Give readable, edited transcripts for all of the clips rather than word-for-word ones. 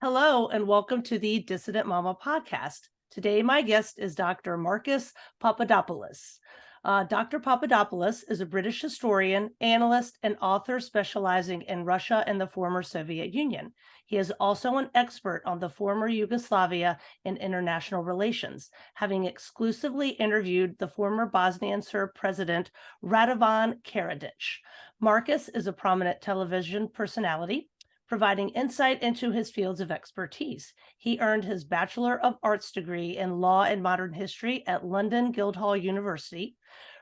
Hello, and welcome to the Dissident Mama podcast. Today, my guest is Dr. Marcus Papadopoulos. Dr. Papadopoulos is a British historian, analyst, and author specializing in Russia and the former Soviet Union. He is also an expert on the former Yugoslavia and international relations, having exclusively interviewed the former Bosnian Serb president Radovan Karadzic. Marcus is a prominent television personality, providing insight into his fields of expertise. He earned his Bachelor of Arts degree in Law and Modern History at London Guildhall University,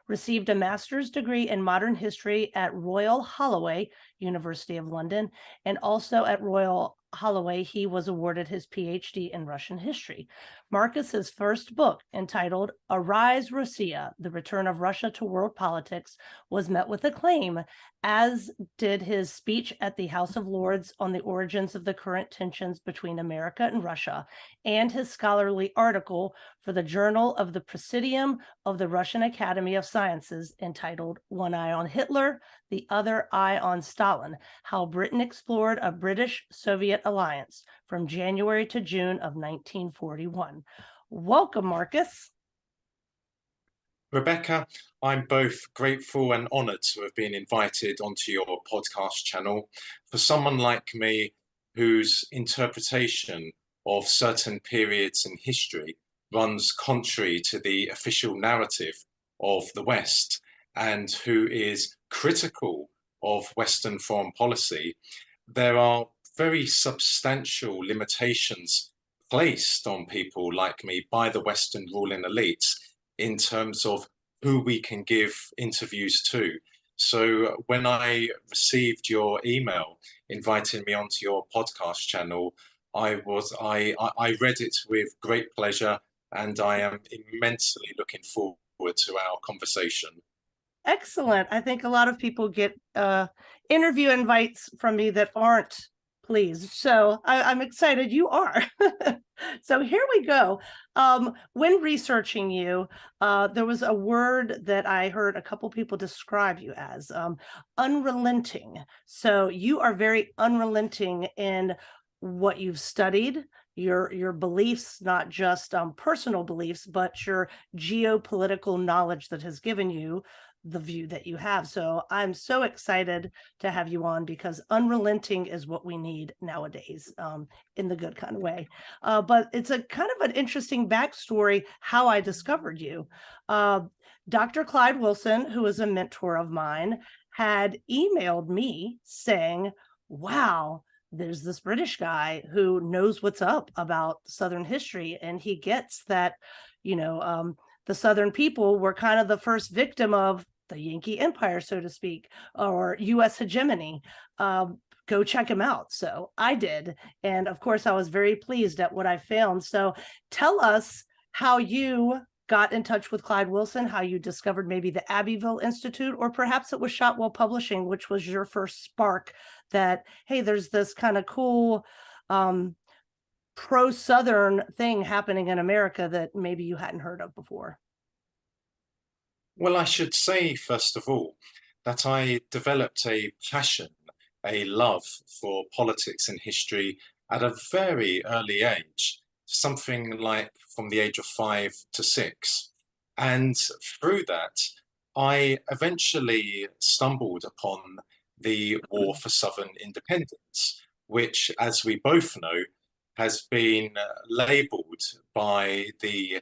received a master's degree in modern history at Royal Holloway, University of London, and also at Royal Holloway, he was awarded his PhD in Russian history. Marcus's first book, entitled Arise Russia, The Return of Russia to World Politics, was met with acclaim, as did his speech at the House of Lords on the origins of the current tensions between America and Russia, and his scholarly article for the Journal of the Presidium of the Russian Academy of Sciences entitled One Eye on Hitler, the Other Eye on Stalin, How Britain Explored a British-Soviet Alliance from January to June of 1941. Welcome, Marcus. Rebecca, I'm both grateful and honoured to have been invited onto your podcast channel. For someone like me whose interpretation of certain periods in history runs contrary to the official narrative of the West and who is critical of Western foreign policy, there are very substantial limitations placed on people like me by the Western ruling elites in terms of who we can give interviews to. So when I received your email inviting me onto your podcast channel, I read it with great pleasure, and I am immensely looking forward to our conversation. Excellent. I think a lot of people get interview invites from me that aren't pleased. So I'm excited you are. So here we go. When researching you, there was a word that I heard a couple people describe you as, unrelenting. So you are very unrelenting in what you've studied, your beliefs, not just personal beliefs, but your geopolitical knowledge that has given you the view that you have. So I'm so excited to have you on, because unrelenting is what we need nowadays, in the good kind of way. But it's a kind of an interesting backstory how I discovered you. Dr. Clyde Wilson, who is a mentor of mine, had emailed me saying, wow, there's this British guy who knows what's up about Southern history, and he gets that, the Southern people were kind of the first victim of the Yankee Empire, so to speak, or U.S. hegemony. Go check him out. So I did. And of course, I was very pleased at what I found. So tell us how you got in touch with Clyde Wilson, how you discovered maybe the Abbeville Institute, or perhaps it was Shotwell Publishing, which was your first spark that, hey, there's this kind of cool pro-Southern thing happening in America that maybe you hadn't heard of before. Well, I should say, first of all, that I developed a passion, a love for politics and history at a very early age, something like from the age of 5 to 6. And through that, I eventually stumbled upon the War for Southern Independence, which, as we both know, has been labeled by the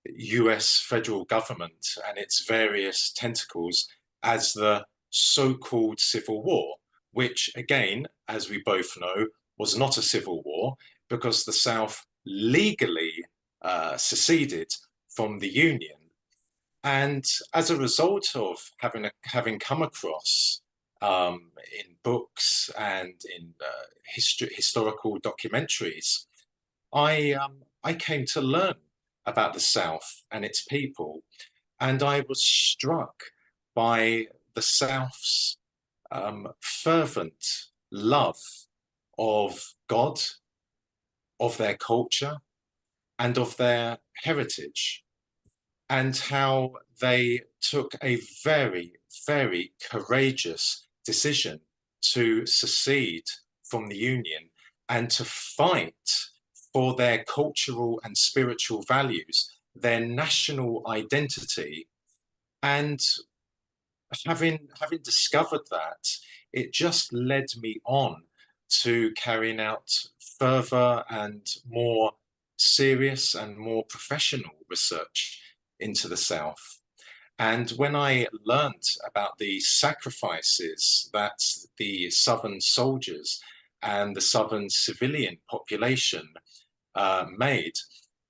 US federal government and its various tentacles as the so-called Civil War, which, again, as we both know, was not a civil war, because the South legally seceded from the Union. And as a result of having come across in books and in historical documentaries, I came to learn about the South and its people, and I was struck by the South's fervent love of God, of their culture, and of their heritage, and how they took a very, very courageous decision to secede from the Union and to fight for their cultural and spiritual values, their national identity. And having discovered that, it just led me on to carrying out further and more serious and more professional research into the South. And when I learned about the sacrifices that the Southern soldiers and the Southern civilian population made,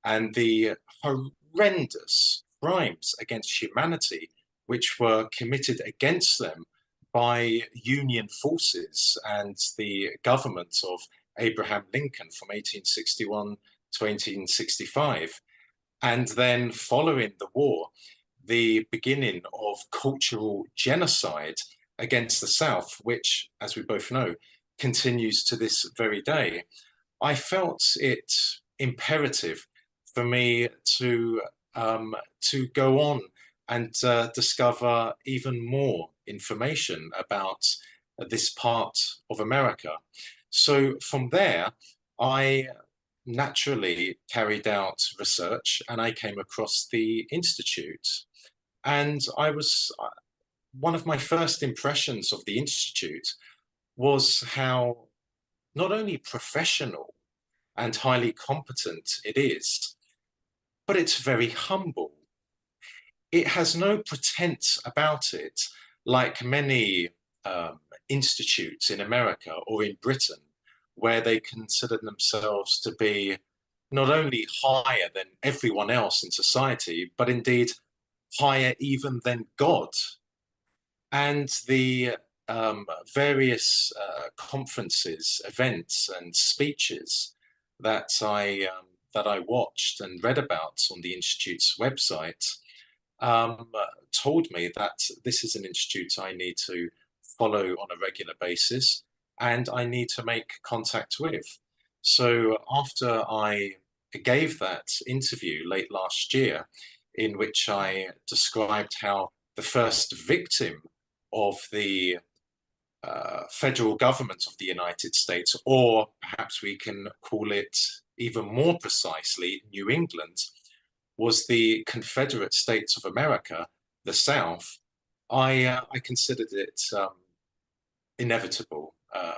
and the horrendous crimes against humanity which were committed against them by Union forces and the government of Abraham Lincoln from 1861 to 1865. And then following the war, the beginning of cultural genocide against the South, which, as we both know, continues to this very day. I felt it imperative for me to go on and discover even more information about this part of America. So from there, I naturally carried out research and I came across the Institute. And one of my first impressions of the Institute was how not only professional and highly competent it is, but it's very humble. It has no pretense about it, like many institutes in America or in Britain, where they consider themselves to be not only higher than everyone else in society, but indeed higher even than God. And the various conferences, events, and speeches that I watched and read about on the Institute's website told me that this is an institute I need to follow on a regular basis and I need to make contact with. So after I gave that interview late last year, in which I described how the first victim of the federal government of the United States, or perhaps we can call it even more precisely, New England, was the Confederate States of America, the South, I considered it inevitable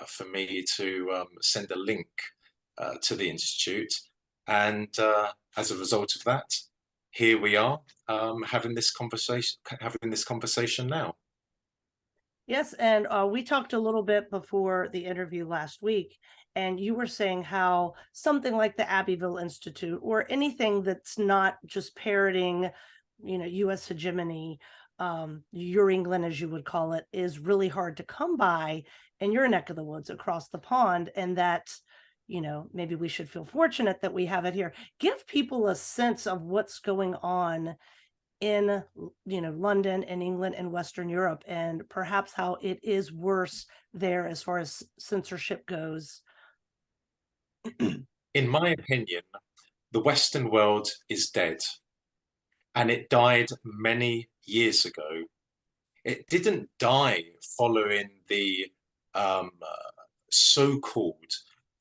for me to send a link to the Institute. And as a result of that, here we are having this conversation now. Yes, and we talked a little bit before the interview last week, and you were saying how something like the Abbeville Institute or anything that's not just parroting, U.S. hegemony, your England, as you would call it, is really hard to come by in your neck of the woods across the pond, and that, maybe we should feel fortunate that we have it here. Give people a sense of what's going on in London and England and Western Europe, and perhaps how it is worse there as far as censorship goes. In my opinion, the Western world is dead, and it died many years ago. It didn't die following the so-called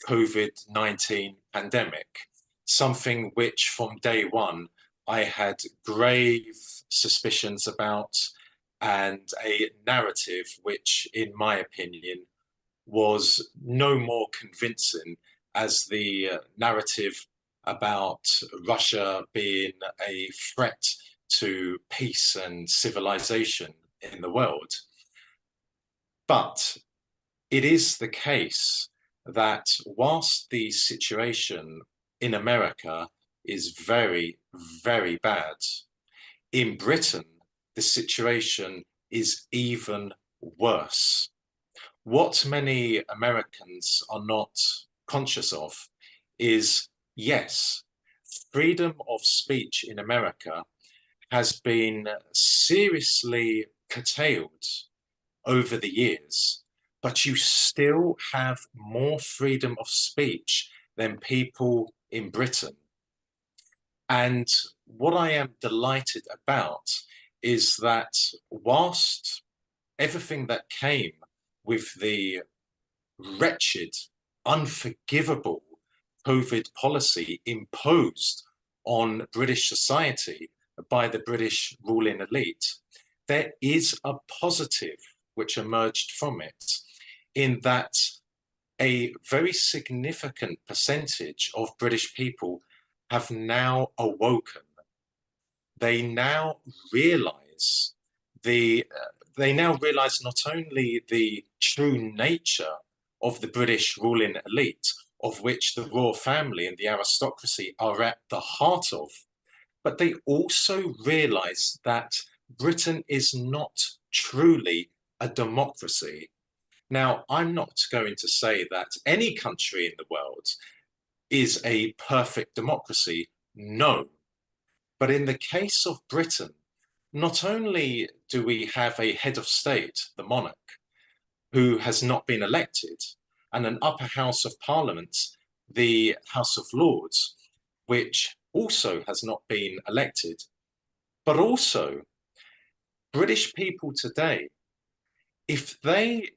COVID-19 pandemic, something which from day one I had grave suspicions about, and a narrative which, in my opinion, was no more convincing as the narrative about Russia being a threat to peace and civilization in the world. But it is the case that whilst the situation in America is very, very bad, in Britain, the situation is even worse. What many Americans are not conscious of is, yes, freedom of speech in America has been seriously curtailed over the years, but you still have more freedom of speech than people in Britain. And what I am delighted about is that whilst everything that came with the wretched unforgivable COVID policy imposed on British society by the British ruling elite, there is a positive which emerged from it, in that a very significant percentage of British people have now awoken. They now realize they now realize not only the true nature of the British ruling elite, of which the royal family and the aristocracy are at the heart of, but they also realize that Britain is not truly a democracy. Now, I'm not going to say that any country in the world is a perfect democracy. No. But in the case of Britain, not only do we have a head of state, the monarch, who has not been elected, and an upper house of parliament, the House of Lords, which also has not been elected, but also British people today, if they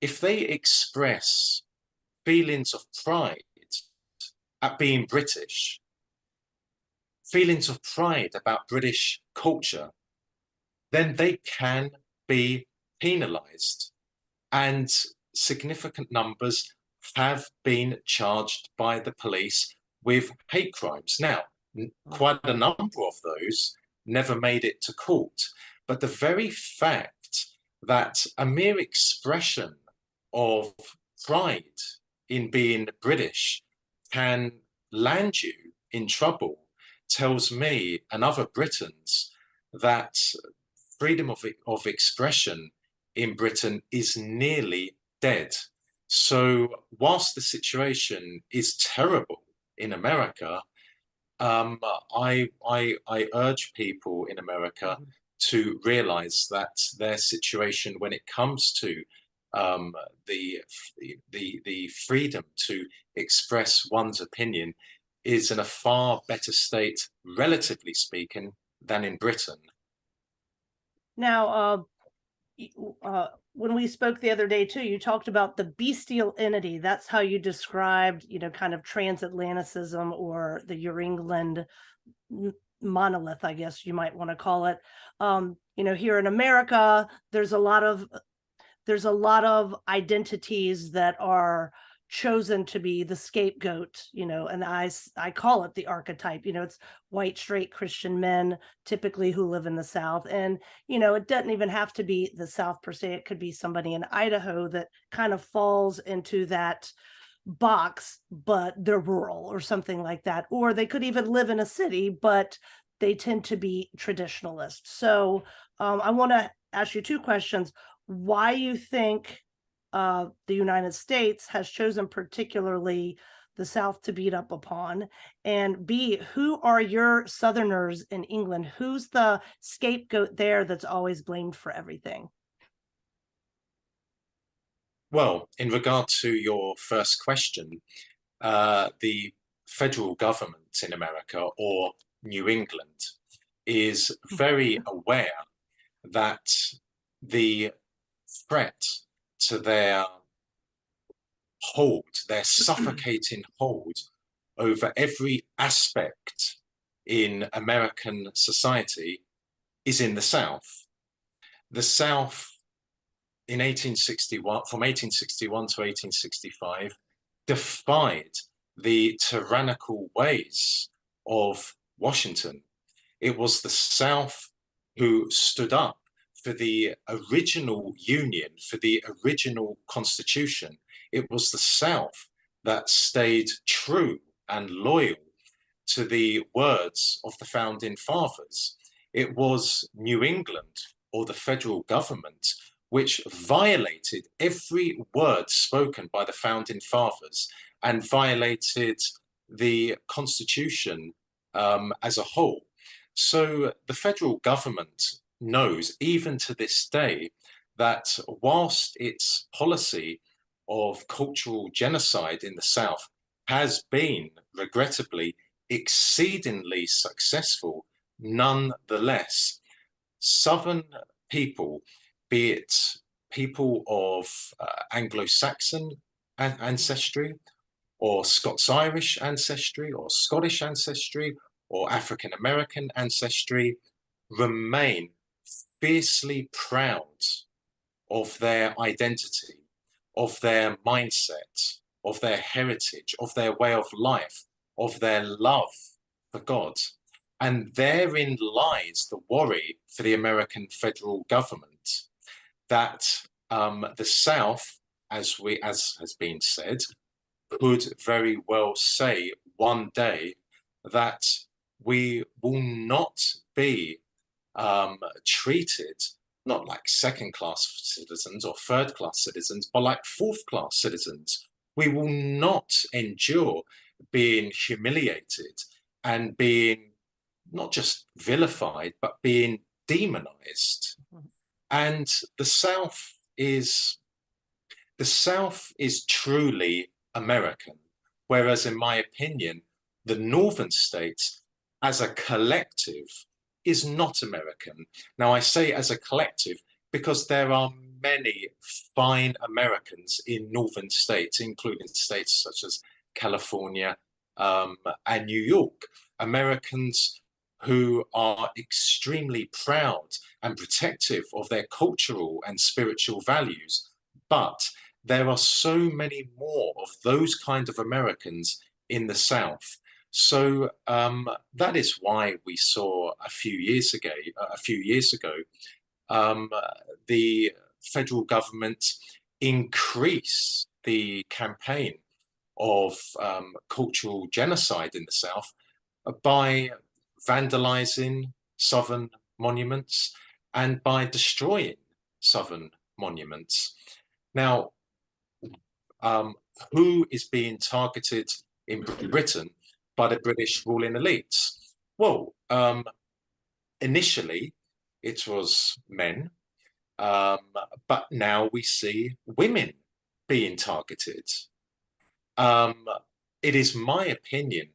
express feelings of pride at being British, feelings of pride about British culture, then they can be penalised. And significant numbers have been charged by the police with hate crimes. Now, quite a number of those never made it to court. But the very fact that a mere expression of pride in being British can land you in trouble tells me and other Britons that freedom of expression in Britain is nearly dead. So whilst the situation is terrible in America, I urge people in America to realize that their situation when it comes to the freedom to express one's opinion is in a far better state, relatively speaking, than in Britain. Now, when we spoke the other day too, you talked about the bestial entity. That's how you described, kind of transatlanticism, or the New England monolith, I guess you might want to call it. Here in America, there's a lot of identities that are chosen to be the scapegoat, and I call it the archetype. It's white, straight Christian men, typically, who live in the South. And, it doesn't even have to be the South per se. It could be somebody in Idaho that kind of falls into that box, but they're rural or something like that. Or they could even live in a city, but they tend to be traditionalist. So I want to ask you two questions. Why you think the United States has chosen particularly the South to beat up upon, and B, who are your Southerners in England? Who's the scapegoat there that's always blamed for everything? Well, in regard to your first question, the federal government in America, or New England, is very aware that the threat to their hold, their suffocating hold over every aspect in American society is in the South. The South in 1861, from 1861 to 1865, defied the tyrannical ways of Washington. It was the South who stood up for the original Union, for the original Constitution. It was the South that stayed true and loyal to the words of the founding fathers. It was New England, or the federal government, which violated every word spoken by the founding fathers and violated the Constitution as a whole. So the federal government knows, even to this day, that whilst its policy of cultural genocide in the South has been, regrettably, exceedingly successful, nonetheless, Southern people, be it people of Anglo-Saxon ancestry, or Scots-Irish ancestry, or Scottish ancestry, or African American ancestry, remain fiercely proud of their identity, of their mindset, of their heritage, of their way of life, of their love for God. And therein lies the worry for the American federal government that the South, as has been said, could very well say one day that we will not be treated not like second-class citizens or third-class citizens, but like fourth-class citizens. We will not endure being humiliated and being not just vilified, but being demonized. And the South is truly American, whereas in my opinion, the northern states as a collective is not American. Now I say as a collective because there are many fine Americans in northern states, including states such as California and New York, Americans who are extremely proud and protective of their cultural and spiritual values. But there are so many more of those kind of Americans in the South. So that is why we saw a few years ago, the federal government increase the campaign of cultural genocide in the South by vandalizing Southern monuments and by destroying Southern monuments. Now, who is being targeted in Britain by the British ruling elites? Well, initially it was men, but now we see women being targeted. It is my opinion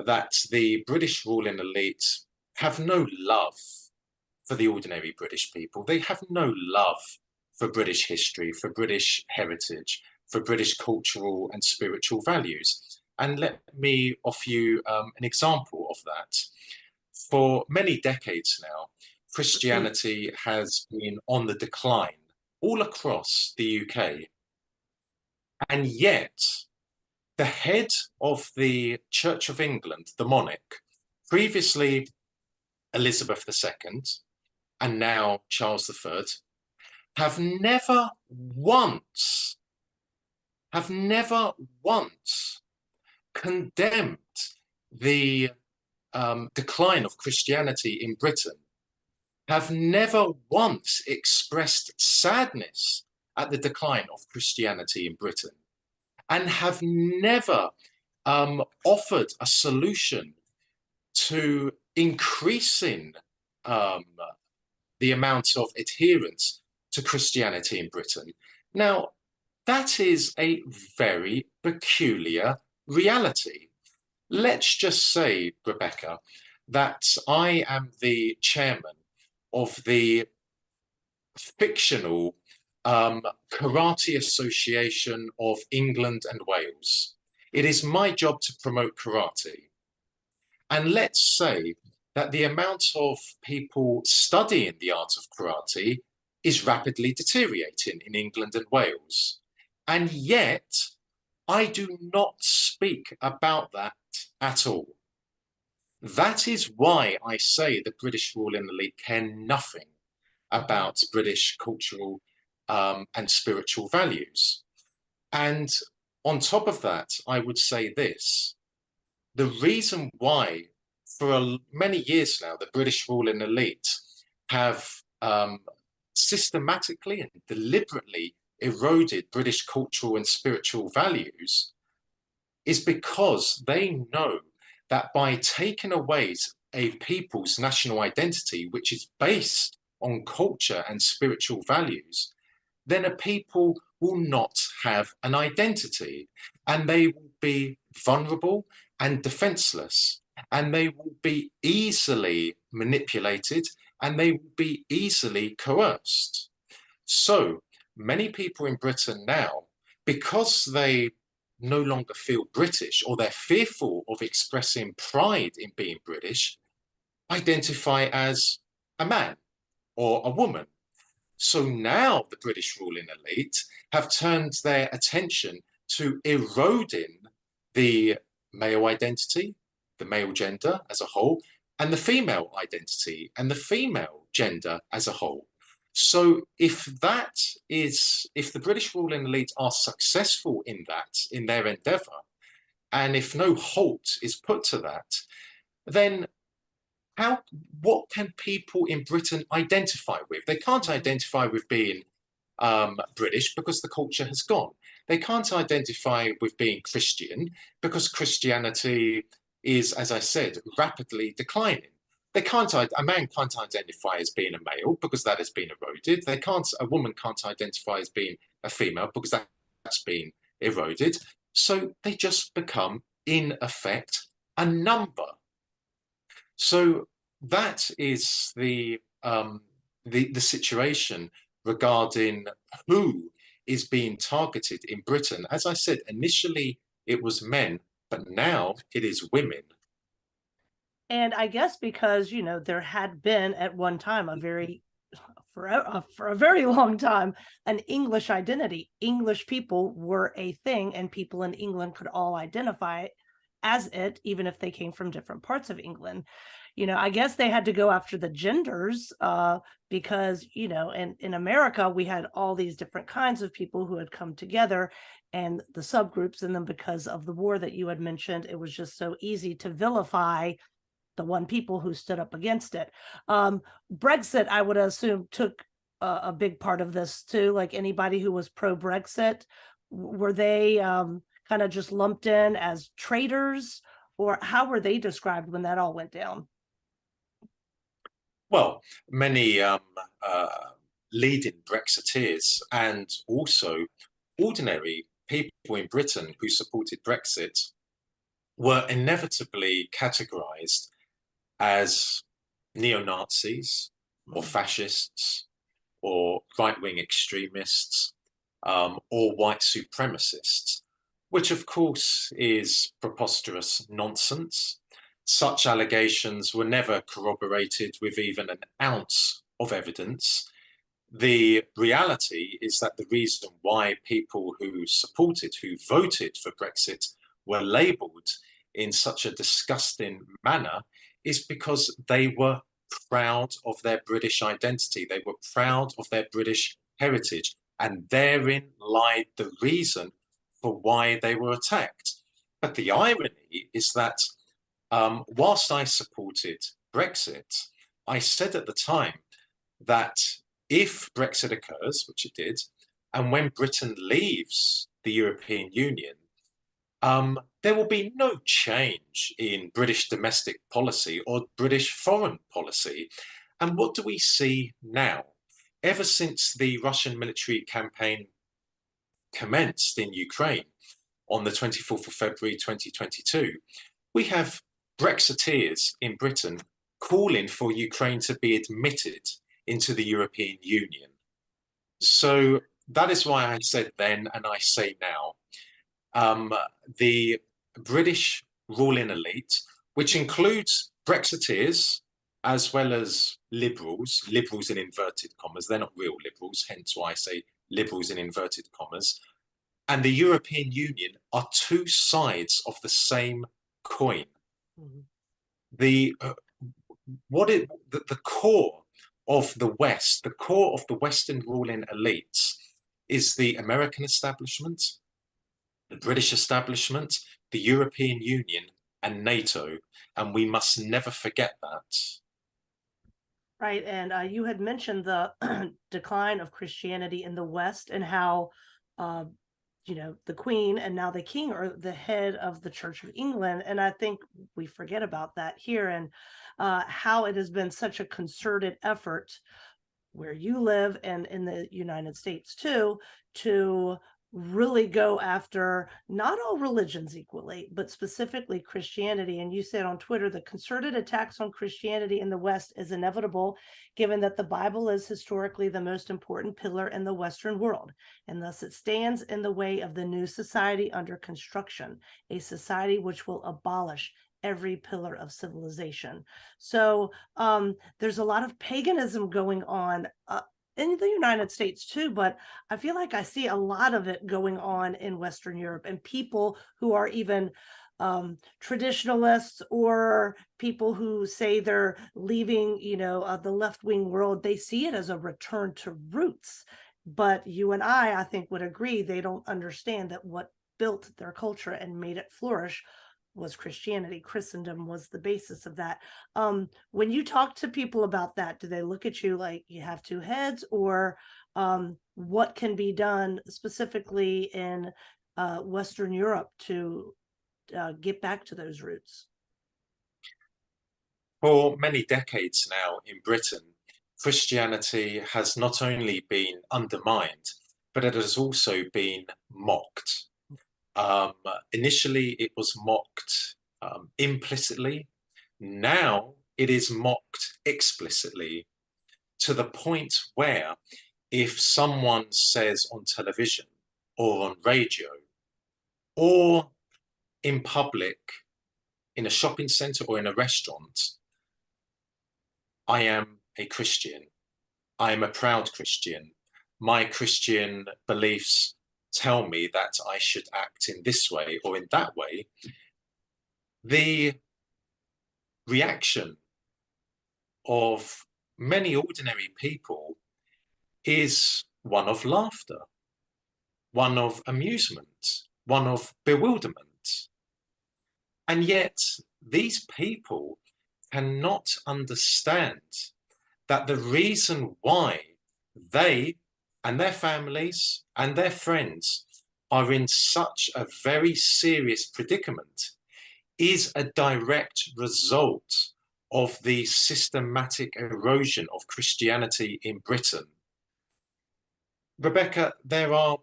that the British ruling elite have no love for the ordinary British people. They have no love for British history, for British heritage, for British cultural and spiritual values. And let me offer you an example of that. For many decades now, Christianity has been on the decline all across the UK. And yet, the head of the Church of England, the monarch, previously Elizabeth II, and now Charles III, have never once condemned the decline of Christianity in Britain, have never once expressed sadness at the decline of Christianity in Britain, and have never offered a solution to increasing the amount of adherence to Christianity in Britain. Now, that is a very peculiar reality. Let's just say, Rebecca, that I am the chairman of the fictional Karate Association of England and Wales. It is my job to promote karate. And let's say that the amount of people studying the art of karate is rapidly deteriorating in England and Wales. And yet, I do not speak about that at all. That is why I say the British ruling elite care nothing about British cultural and spiritual values. And on top of that, I would say this. The reason why for many years now, the British ruling elite have systematically and deliberately eroded British cultural and spiritual values is because they know that by taking away a people's national identity, which is based on culture and spiritual values, then a people will not have an identity, and they will be vulnerable and defenseless, and they will be easily manipulated, and they will be easily coerced. So many people in Britain now because they no longer feel British, or they're fearful of expressing pride in being British, identify as a man or a woman. So now the British ruling elite have turned their attention to eroding the male identity, the male gender as a whole, and the female identity and the female gender as a whole. So if the British ruling elite are successful in that, in their endeavour, and if no halt is put to that, then how what can people in Britain identify with? They can't identify with being British because the culture has gone. They can't identify with being Christian because Christianity is, as I said, rapidly declining. A man can't identify as being a male because that has been eroded. A woman can't identify as being a female because that's been eroded. So they just become, in effect, a number. So that is the situation regarding who is being targeted in Britain. As I said, initially it was men, but now it is women. And I guess because, there had been at one time for a very long time, an English identity. English people were a thing, and people in England could all identify as it, even if they came from different parts of England. I guess they had to go after the genders, because, in America, we had all these different kinds of people who had come together, and the subgroups. And then because of the war that you had mentioned, it was just so easy to vilify the one people who stood up against it. Brexit, I would assume, took a big part of this too. Like anybody who was pro Brexit, were they kind of just lumped in as traitors, or how were they described when that all went down? Well, many leading Brexiteers and also ordinary people in Britain who supported Brexit were inevitably categorized as neo-Nazis or fascists or right-wing extremists, or white supremacists, which of course is preposterous nonsense. Such allegations were never corroborated with even an ounce of evidence. The reality is that the reason why people who voted for Brexit, were labelled in such a disgusting manner is because they were proud of their British identity. They were proud of their British heritage. And therein lied the reason for why they were attacked. But the irony is that whilst I supported Brexit, I said at the time that if Brexit occurs, which it did, and when Britain leaves the European Union, there will be no change in British domestic policy or British foreign policy. And what do we see now? Ever since the Russian military campaign commenced in Ukraine on the 24th of February 2022, we have Brexiteers in Britain calling for Ukraine to be admitted into the European Union. So that is why I said then, and I say now, the British ruling elite, which includes Brexiteers as well as liberals in inverted commas, they're not real liberals, hence why I say liberals in inverted commas, and the European Union are two sides of the same coin. Mm-hmm. The core of the West, the core of the Western ruling elites is the American establishment, the British establishment, the European Union, and NATO, and we must never forget that. Right, and you had mentioned the decline of Christianity in the West, and how, the Queen and now the King are the head of the Church of England, and I think we forget about that here, and how it has been such a concerted effort where you live and in the United States too, to really go after not all religions equally, but specifically Christianity. And you said on Twitter, the concerted attacks on Christianity in the West is inevitable, given that the Bible is historically the most important pillar in the Western world, and thus it stands in the way of the new society under construction, a society which will abolish every pillar of civilization. So there's a lot of paganism going on in the United States too, but I feel like I see a lot of it going on in Western Europe, and people who are even traditionalists, or people who say they're leaving, the left wing world, they see it as a return to roots. But you and I think, would agree they don't understand that what built their culture and made it flourish was Christianity. Christendom was the basis of that. When you talk to people about that, do they look at you like you have two heads, or what can be done specifically in Western Europe to get back to those roots? For many decades now in Britain, Christianity has not only been undermined, but it has also been mocked. Um, Initially, it was mocked implicitly. Now it is mocked explicitly, to the point where if someone says on television or on radio or in public, in a shopping center or in a restaurant, I am a Christian, I am a proud Christian, my Christian beliefs tell me that I should act in this way or in that way, the reaction of many ordinary people is one of laughter, one of amusement, one of bewilderment. And yet, these people cannot understand that the reason why they and their families and their friends are in such a very serious predicament is a direct result of the systematic erosion of Christianity in Britain. Rebecca, there are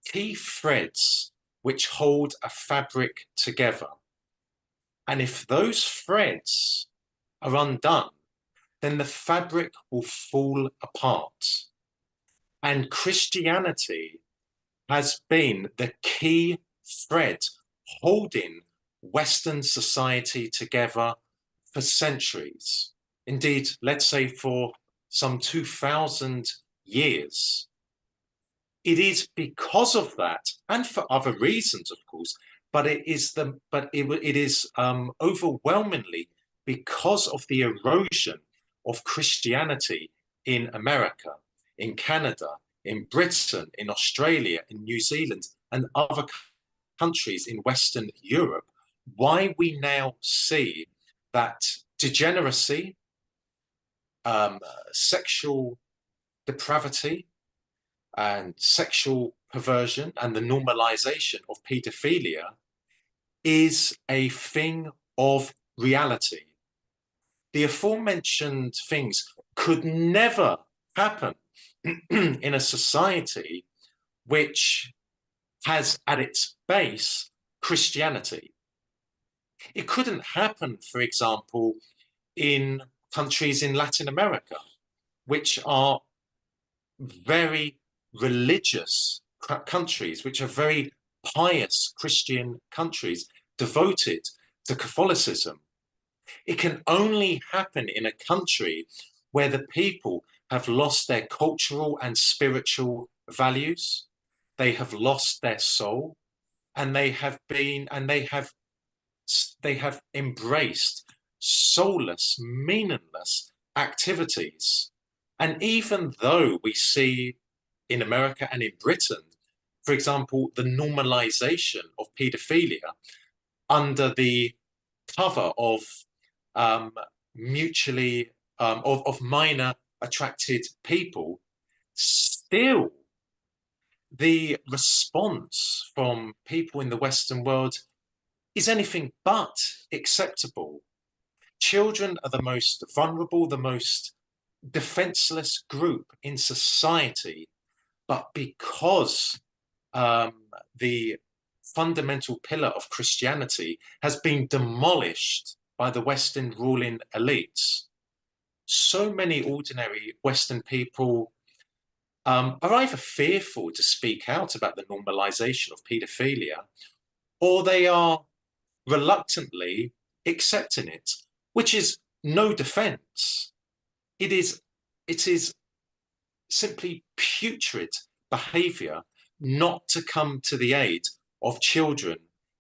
key threads which hold a fabric together. And if those threads are undone, then the fabric will fall apart. And Christianity has been the key thread holding Western society together for centuries. Indeed, let's say for some 2000 years. It is because of that, and for other reasons, of course, but it is overwhelmingly because of the erosion of Christianity in America, in Canada, in Britain, in Australia, in New Zealand, and other countries in Western Europe, why we now see that degeneracy, sexual depravity, and sexual perversion, and the normalization of pedophilia is a thing of reality. The aforementioned things could never happen in a society which has at its base Christianity. It couldn't happen, for example, in countries in Latin America, which are very religious countries, which are very pious Christian countries devoted to Catholicism. It can only happen in a country where the people have lost their cultural and spiritual values, they have lost their soul, and they have embraced soulless, meaningless activities. And even though we see in America and in Britain, for example, the normalization of pedophilia under the cover of minor attracted people, still the response from people in the Western world is anything but acceptable. Children are the most vulnerable, the most defenseless group in society, but because the fundamental pillar of Christianity has been demolished by the Western ruling elites. So many ordinary Western people are either fearful to speak out about the normalization of paedophilia, or they are reluctantly accepting it, which is no defense. It is simply putrid behavior not to come to the aid of children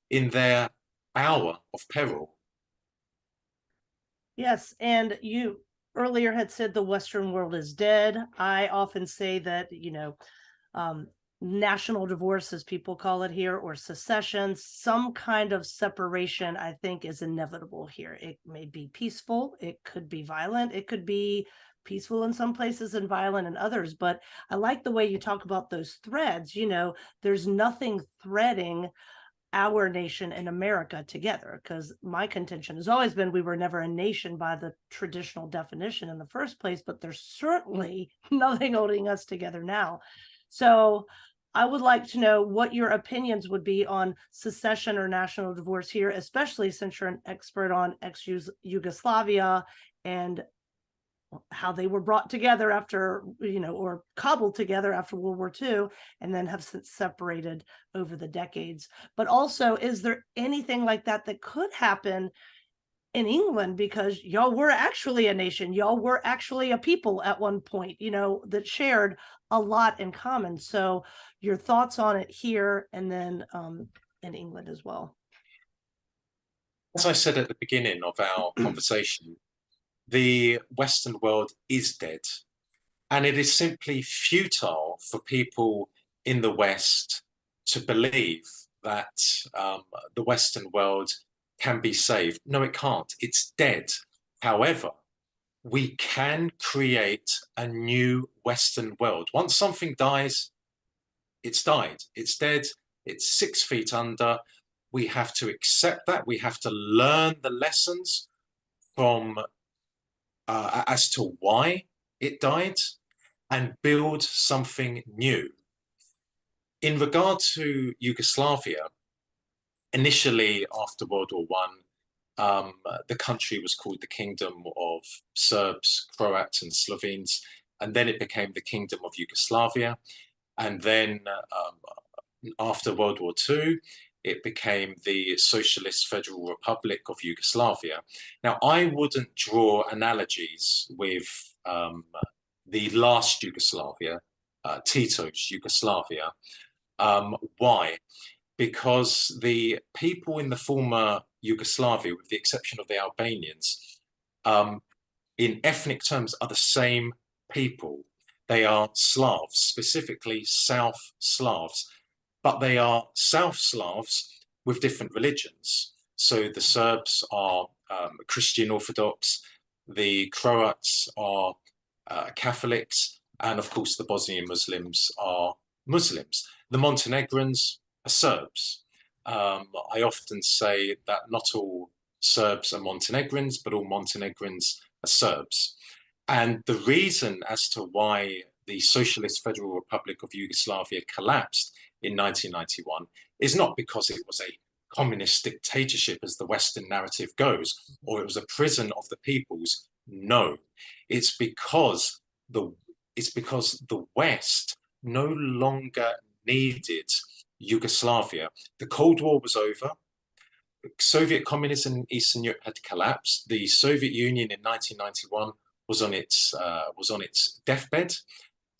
in their hour of peril. Yes, and you earlier had said the Western world is dead. I often say that, um, national divorce, as people call it here, or secession, some kind of separation, I think, is inevitable here. It may be peaceful, it could be violent, it could be peaceful in some places and violent in others. But I like the way you talk about those threads. There's nothing threading our nation and America together, because my contention has always been we were never a nation by the traditional definition in the first place, but there's certainly nothing holding us together now. So I would like to know what your opinions would be on secession or national divorce here, especially since you're an expert on ex-Yugoslavia and how they were brought together after, or cobbled together after World War II, and then have since separated over the decades. But also, is there anything like that that could happen in England? Because y'all were actually a nation, y'all were actually a people at one point, that shared a lot in common. So your thoughts on it here, and then in England as well. As I said at the beginning of our conversation, the Western world is dead, and it is simply futile for people in the West to believe that the Western world can be saved. No, it can't. It's dead. However, we can create a new Western world. Once something dies, it's died. It's dead. It's 6 feet under. We have to accept that. We have to learn the lessons from as to why it died and build something new. In regard to Yugoslavia, initially after World War One, the country was called the Kingdom of Serbs, Croats, and Slovenes, and then it became the Kingdom of Yugoslavia. And then after World War II, it became the Socialist Federal Republic of Yugoslavia. Now, I wouldn't draw analogies with the last Yugoslavia, Tito's Yugoslavia. Why? Because the people in the former Yugoslavia, with the exception of the Albanians, in ethnic terms are the same people. They are Slavs, specifically South Slavs, but they are South Slavs with different religions. So the Serbs are Christian Orthodox, the Croats are Catholics, and of course the Bosnian Muslims are Muslims. The Montenegrins are Serbs. I often say that not all Serbs are Montenegrins, but all Montenegrins are Serbs. And the reason as to why the Socialist Federal Republic of Yugoslavia collapsed in 1991 is not because it was a communist dictatorship as the Western narrative goes, or it was a prison of the peoples. No, it's because the West no longer needed Yugoslavia. The Cold War was over. Soviet communism in Eastern Europe had collapsed. The Soviet Union in 1991 was on its deathbed.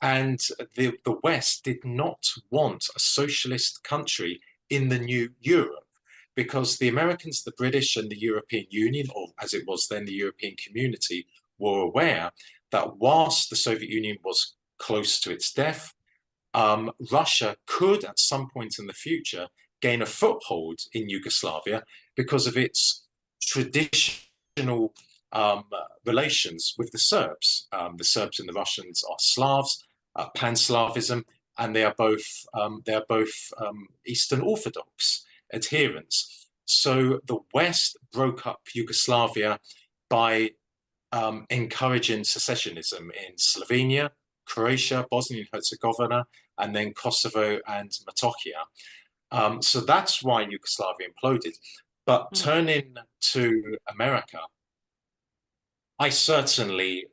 And the West did not want a socialist country in the new Europe, because the Americans, the British, and the European Union, or as it was then, the European Community, were aware that whilst the Soviet Union was close to its death, Russia could, at some point in the future, gain a foothold in Yugoslavia because of its traditional relations with the Serbs. The Serbs and the Russians are Slavs, Pan-Slavism, and they are both Eastern Orthodox adherents. So the West broke up Yugoslavia by encouraging secessionism in Slovenia, Croatia, Bosnia and Herzegovina, and then Kosovo and Metohija. So that's why Yugoslavia imploded. But turning to America, I certainly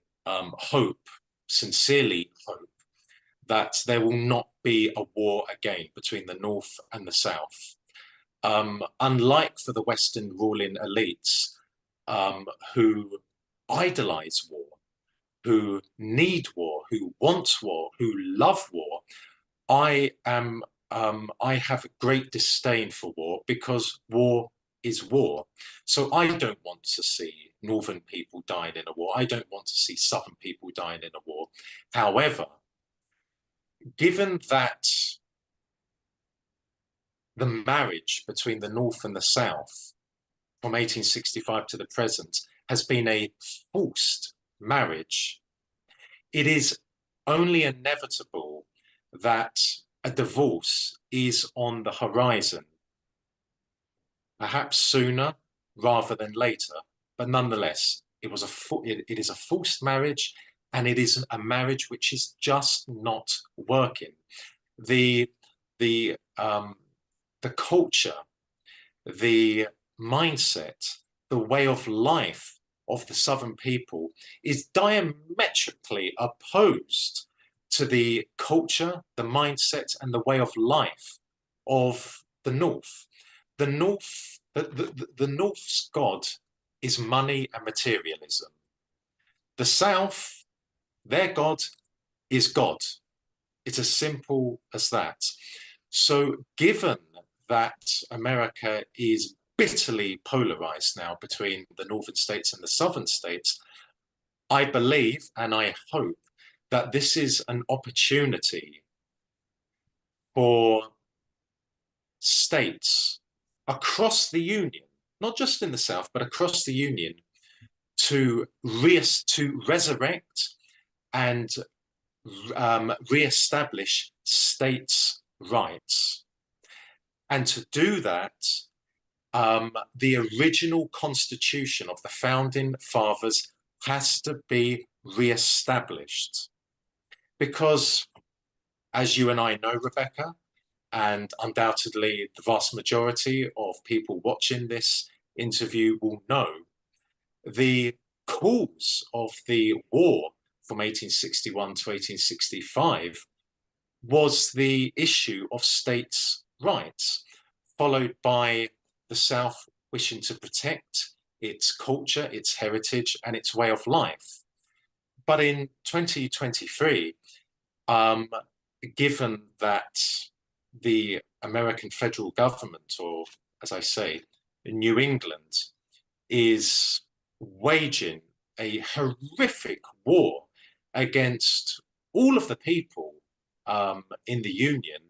sincerely hope, that there will not be a war again between the North and the South. Unlike for the Western ruling elites, who idolize war, who need war, who want war, who love war, I have great disdain for war, because war is war. So I don't want to see Northern people dying in a war. I don't want to see Southern people dying in a war. However, given that the marriage between the North and the South from 1865 to the present has been a forced marriage, it is only inevitable that a divorce is on the horizon, perhaps sooner rather than later, but nonetheless, it is a forced marriage, and it is a marriage which is just not working. The culture, the mindset, the way of life of the Southern people is diametrically opposed to the culture, the mindset, and the way of life of the North. The North's God is money and materialism. The South, their God is God. It's as simple as that. So given that America is bitterly polarized now between the northern states and the southern states, I believe and I hope that this is an opportunity for states across the Union, not just in the South, but across the Union, to resurrect and re-establish states' rights. And to do that, the original constitution of the founding fathers has to be re-established. Because, as you and I know, Rebecca, and undoubtedly the vast majority of people watching this interview will know, the cause of the war from 1861 to 1865 was the issue of states' rights, followed by the South wishing to protect its culture, its heritage, and its way of life. But in 2023, given that the American federal government, or as I say, New England, is waging a horrific war against all of the people in the Union,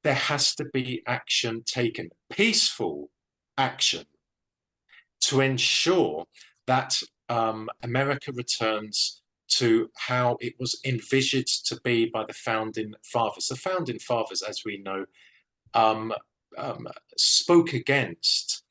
there has to be action taken, peaceful action, to ensure that America returns to how it was envisaged to be by the founding fathers. The founding fathers, as we know, spoke against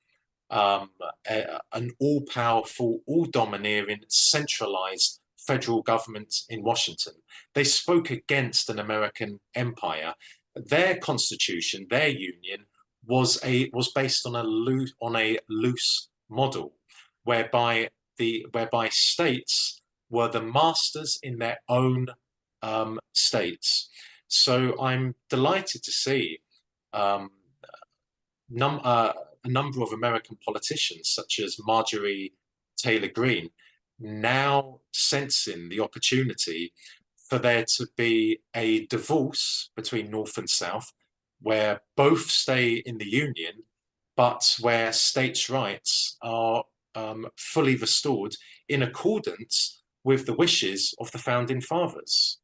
an all-powerful, all-domineering, centralized federal government in Washington. They spoke against an American empire. Their constitution, their union, was based on a loose model, whereby states were the masters in their own states. So I'm delighted to see a number of American politicians, such as Marjorie Taylor Greene, now sensing the opportunity for there to be a divorce between North and South, where both stay in the Union, but where states' rights are fully restored in accordance with the wishes of the founding fathers.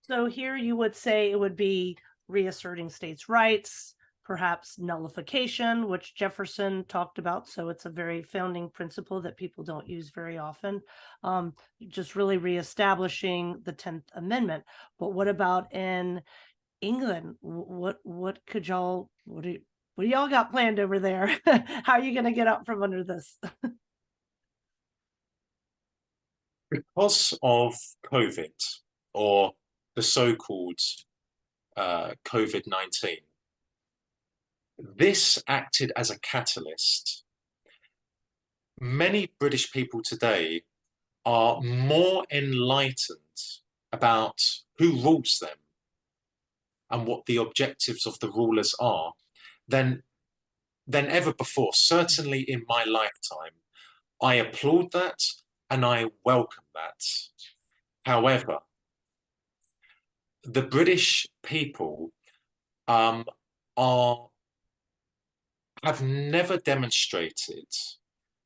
So here you would say it would be reasserting states' rights, perhaps nullification, which Jefferson talked about. So it's a very founding principle that people don't use very often. Just really reestablishing the 10th Amendment. But what about in England? What do y'all got planned over there? How are you going to get out from under this? Because of COVID, or the so-called COVID-19. This acted as a catalyst. Many British people today are more enlightened about who rules them and what the objectives of the rulers are than ever before, certainly in my lifetime. I applaud that and I welcome that. However, the British people have never demonstrated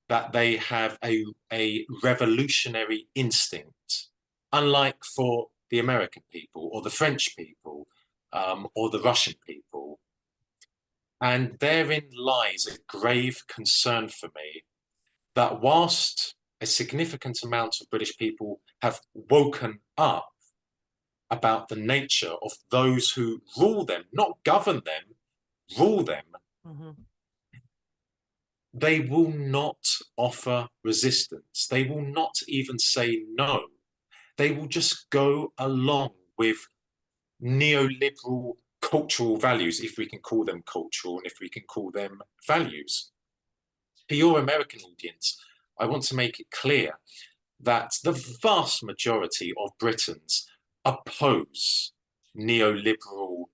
that they have a revolutionary instinct, unlike for the American people or the French people or the Russian people. And therein lies a grave concern for me that whilst a significant amount of British people have woken up about the nature of those who rule them, not govern them, rule them, they will not offer resistance. They will not even say no. They will just go along with neoliberal cultural values, if we can call them cultural and if we can call them values. For your American audience, I want to make it clear that the vast majority of Britons oppose neoliberal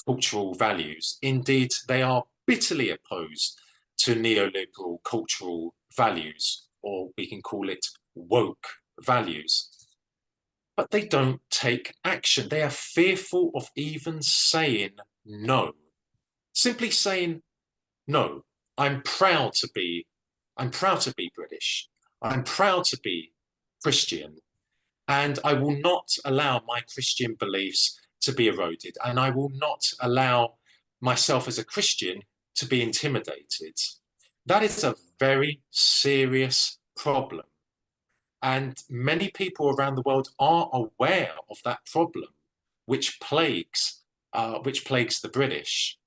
cultural values. Indeed, they are bitterly opposed to neoliberal cultural values, or we can call it woke values. But they don't take action. They are fearful of even saying no. Simply saying, no, I'm proud to be British. I'm proud to be Christian. And I will not allow my Christian beliefs to be eroded. And I will not allow myself as a Christian to be intimidated. That is a very serious problem. And many people around the world are aware of that problem, which plagues the British.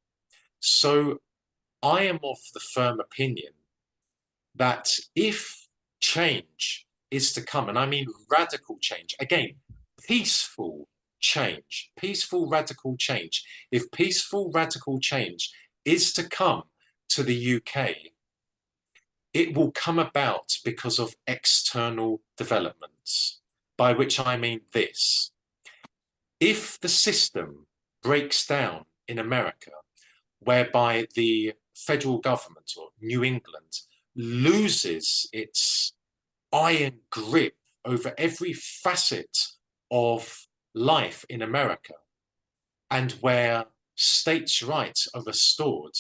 So I am of the firm opinion that if change is to come, and I mean radical change, again, peaceful change, peaceful radical change, if peaceful radical change is to come to the UK, it will come about because of external developments, by which I mean this. If the system breaks down in America, whereby the federal government or New England loses its iron grip over every facet of life in America, and where states' rights are restored,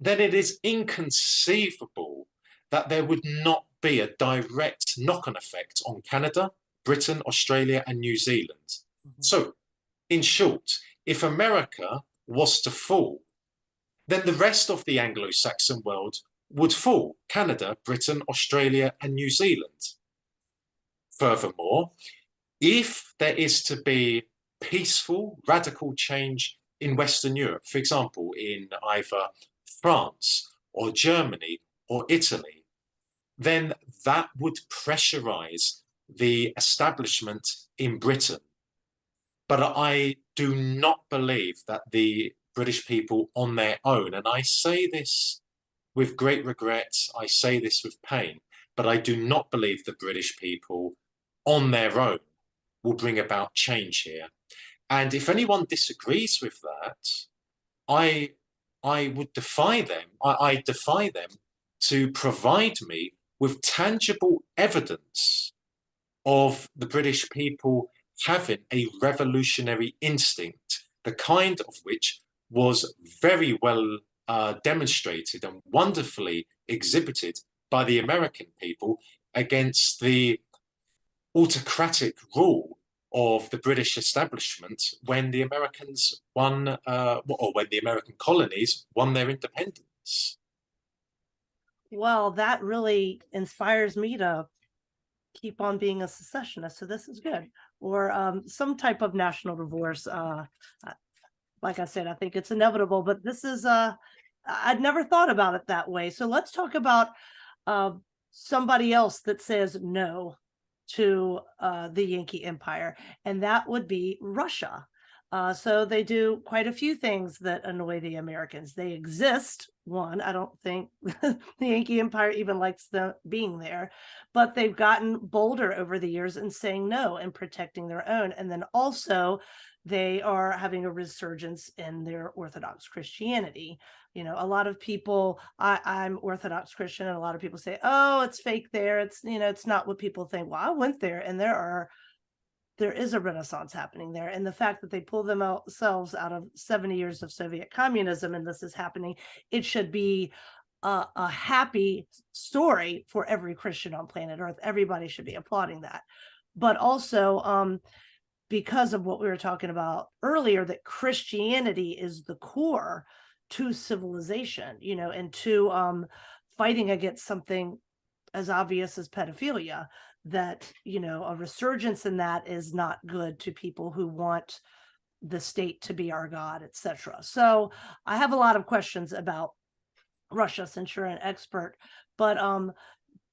then it is inconceivable that there would not be a direct knock-on effect on Canada, Britain, Australia, and New Zealand. So, in short, if America was to fall, then the rest of the Anglo-Saxon world would fall: Canada, Britain, Australia, and New Zealand. Furthermore, if there is to be peaceful, radical change in Western Europe, for example, in either France or Germany or Italy, then that would pressurize the establishment in Britain. But I do not believe that the British people on their own, and I say this with great regret, I say this with pain, but I do not believe the British people on their own will bring about change here. And if anyone disagrees with that, I would defy them. I defy them to provide me with tangible evidence of the British people having a revolutionary instinct, the kind of which was very well demonstrated and wonderfully exhibited by the American people against the autocratic rule of the British establishment when the Americans won, or when the American colonies won their independence. Well, that really inspires me to keep on being a secessionist. So this is good. Or some type of national divorce. Like I said, I think it's inevitable, but this is, I'd never thought about it that way. So let's talk about somebody else that says no to the Yankee Empire, and that would be Russia. So they do quite a few things that annoy the Americans. They exist. One, I don't think the Yankee Empire even likes them being there, but they've gotten bolder over the years in saying no and protecting their own. And then also, they are having a resurgence in their Orthodox Christianity. You know, a lot of people, I'm Orthodox Christian, and a lot of people say, oh, it's fake there. It's, you know, it's not what people think. Well, I went there, and there is a renaissance happening there. And the fact that they pull themselves out of 70 years of Soviet communism and this is happening, it should be a happy story for every Christian on planet Earth. Everybody should be applauding that. But also, because of what we were talking about earlier, that Christianity is the core to civilization, you know, and to fighting against something as obvious as pedophilia, that, you know, a resurgence in that is not good to people who want the state to be our god, etc. So I have a lot of questions about Russia since you're an expert, but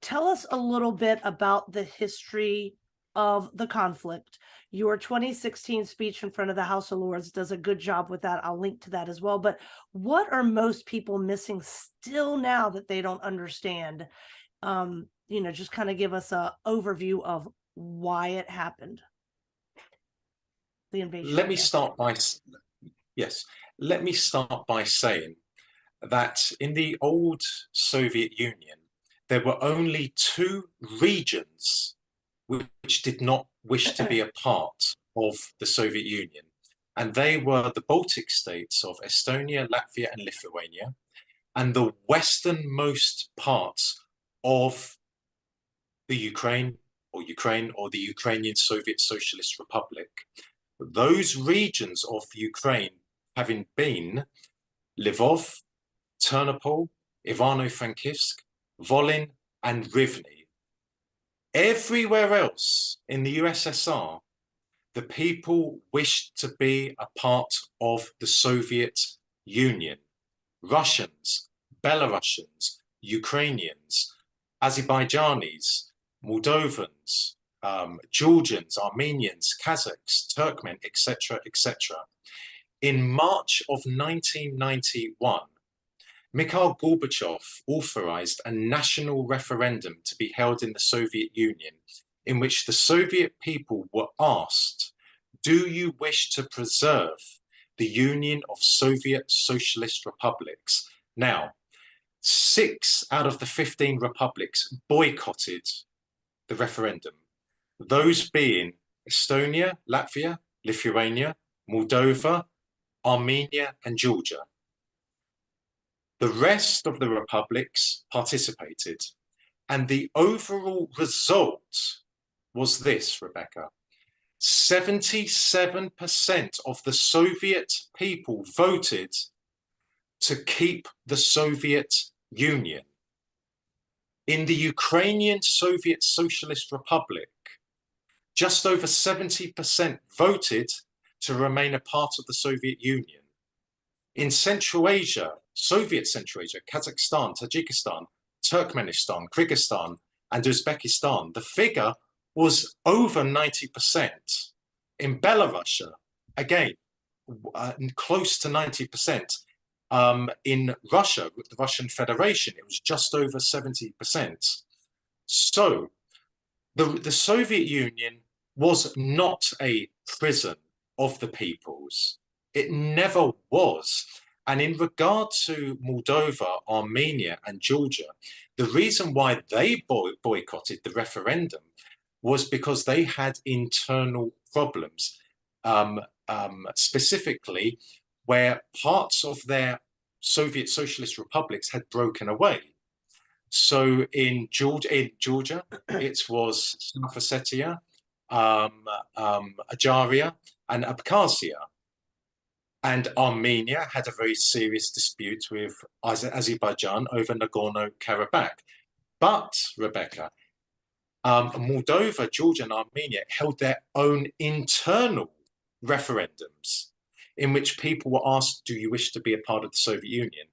tell us a little bit about the history of the conflict. Your 2016 speech in front of the House of Lords does a good job with that. I'll link to that as well. But what are most people missing still now that they don't understand? You know, just kind of give us a overview of why it happened, the invasion Let of me start Afghanistan. by, yes, let me start by saying that in the old Soviet Union, there were only two regions which did not wish to be a part of the Soviet Union. And they were the Baltic states of Estonia, Latvia, and Lithuania, and the westernmost parts of the Ukraine or the Ukrainian Soviet Socialist Republic. Those regions of Ukraine having been Lvov, Ternopil, Ivano-Frankivsk, Volyn, and Rivne. Everywhere else in the USSR, the people wished to be a part of the Soviet Union. Russians, Belarusians, Ukrainians, Azerbaijanis, Moldovans, Georgians, Armenians, Kazakhs, Turkmen, etc., etc. In March of 1991, Mikhail Gorbachev authorized a national referendum to be held in the Soviet Union, in which the Soviet people were asked, do you wish to preserve the Union of Soviet Socialist Republics? Now, 6 out of the 15 republics boycotted the referendum, those being Estonia, Latvia, Lithuania, Moldova, Armenia, and Georgia. The rest of the republics participated, and the overall result was this, Rebecca. 77% of the Soviet people voted to keep the Soviet Union. In the Ukrainian Soviet Socialist Republic, just over 70% voted to remain a part of the Soviet Union. In Central Asia, Soviet Central Asia, Kazakhstan, Tajikistan, Turkmenistan, Kyrgyzstan, and Uzbekistan, the figure was over 90%. In Belarus, again, close to 90%. In Russia, with the Russian Federation, it was just over 70%. So the Soviet Union was not a prison of the peoples. It never was. And in regard to Moldova, Armenia, and Georgia, the reason why they boycotted the referendum was because they had internal problems, specifically where parts of their Soviet Socialist republics had broken away. So in Georgia, it was South Ossetia, Ajaria, and Abkhazia. And Armenia had a very serious dispute with Azerbaijan over Nagorno-Karabakh. But, Rebecca, Moldova, Georgia, and Armenia held their own internal referendums in which people were asked, do you wish to be a part of the Soviet Union?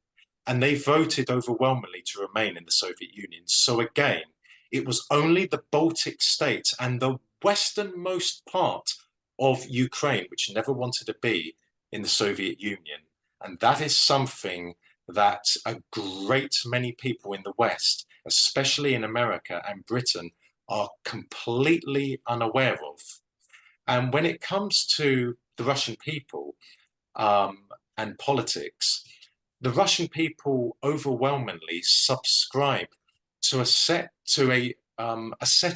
And they voted overwhelmingly to remain in the Soviet Union. So again, it was only the Baltic states and the westernmost part of Ukraine, which never wanted to be in the Soviet Union. And that is something that a great many people in the West, especially in America and Britain, are completely unaware of. And when it comes to the Russian people and politics, the Russian people overwhelmingly subscribe to a set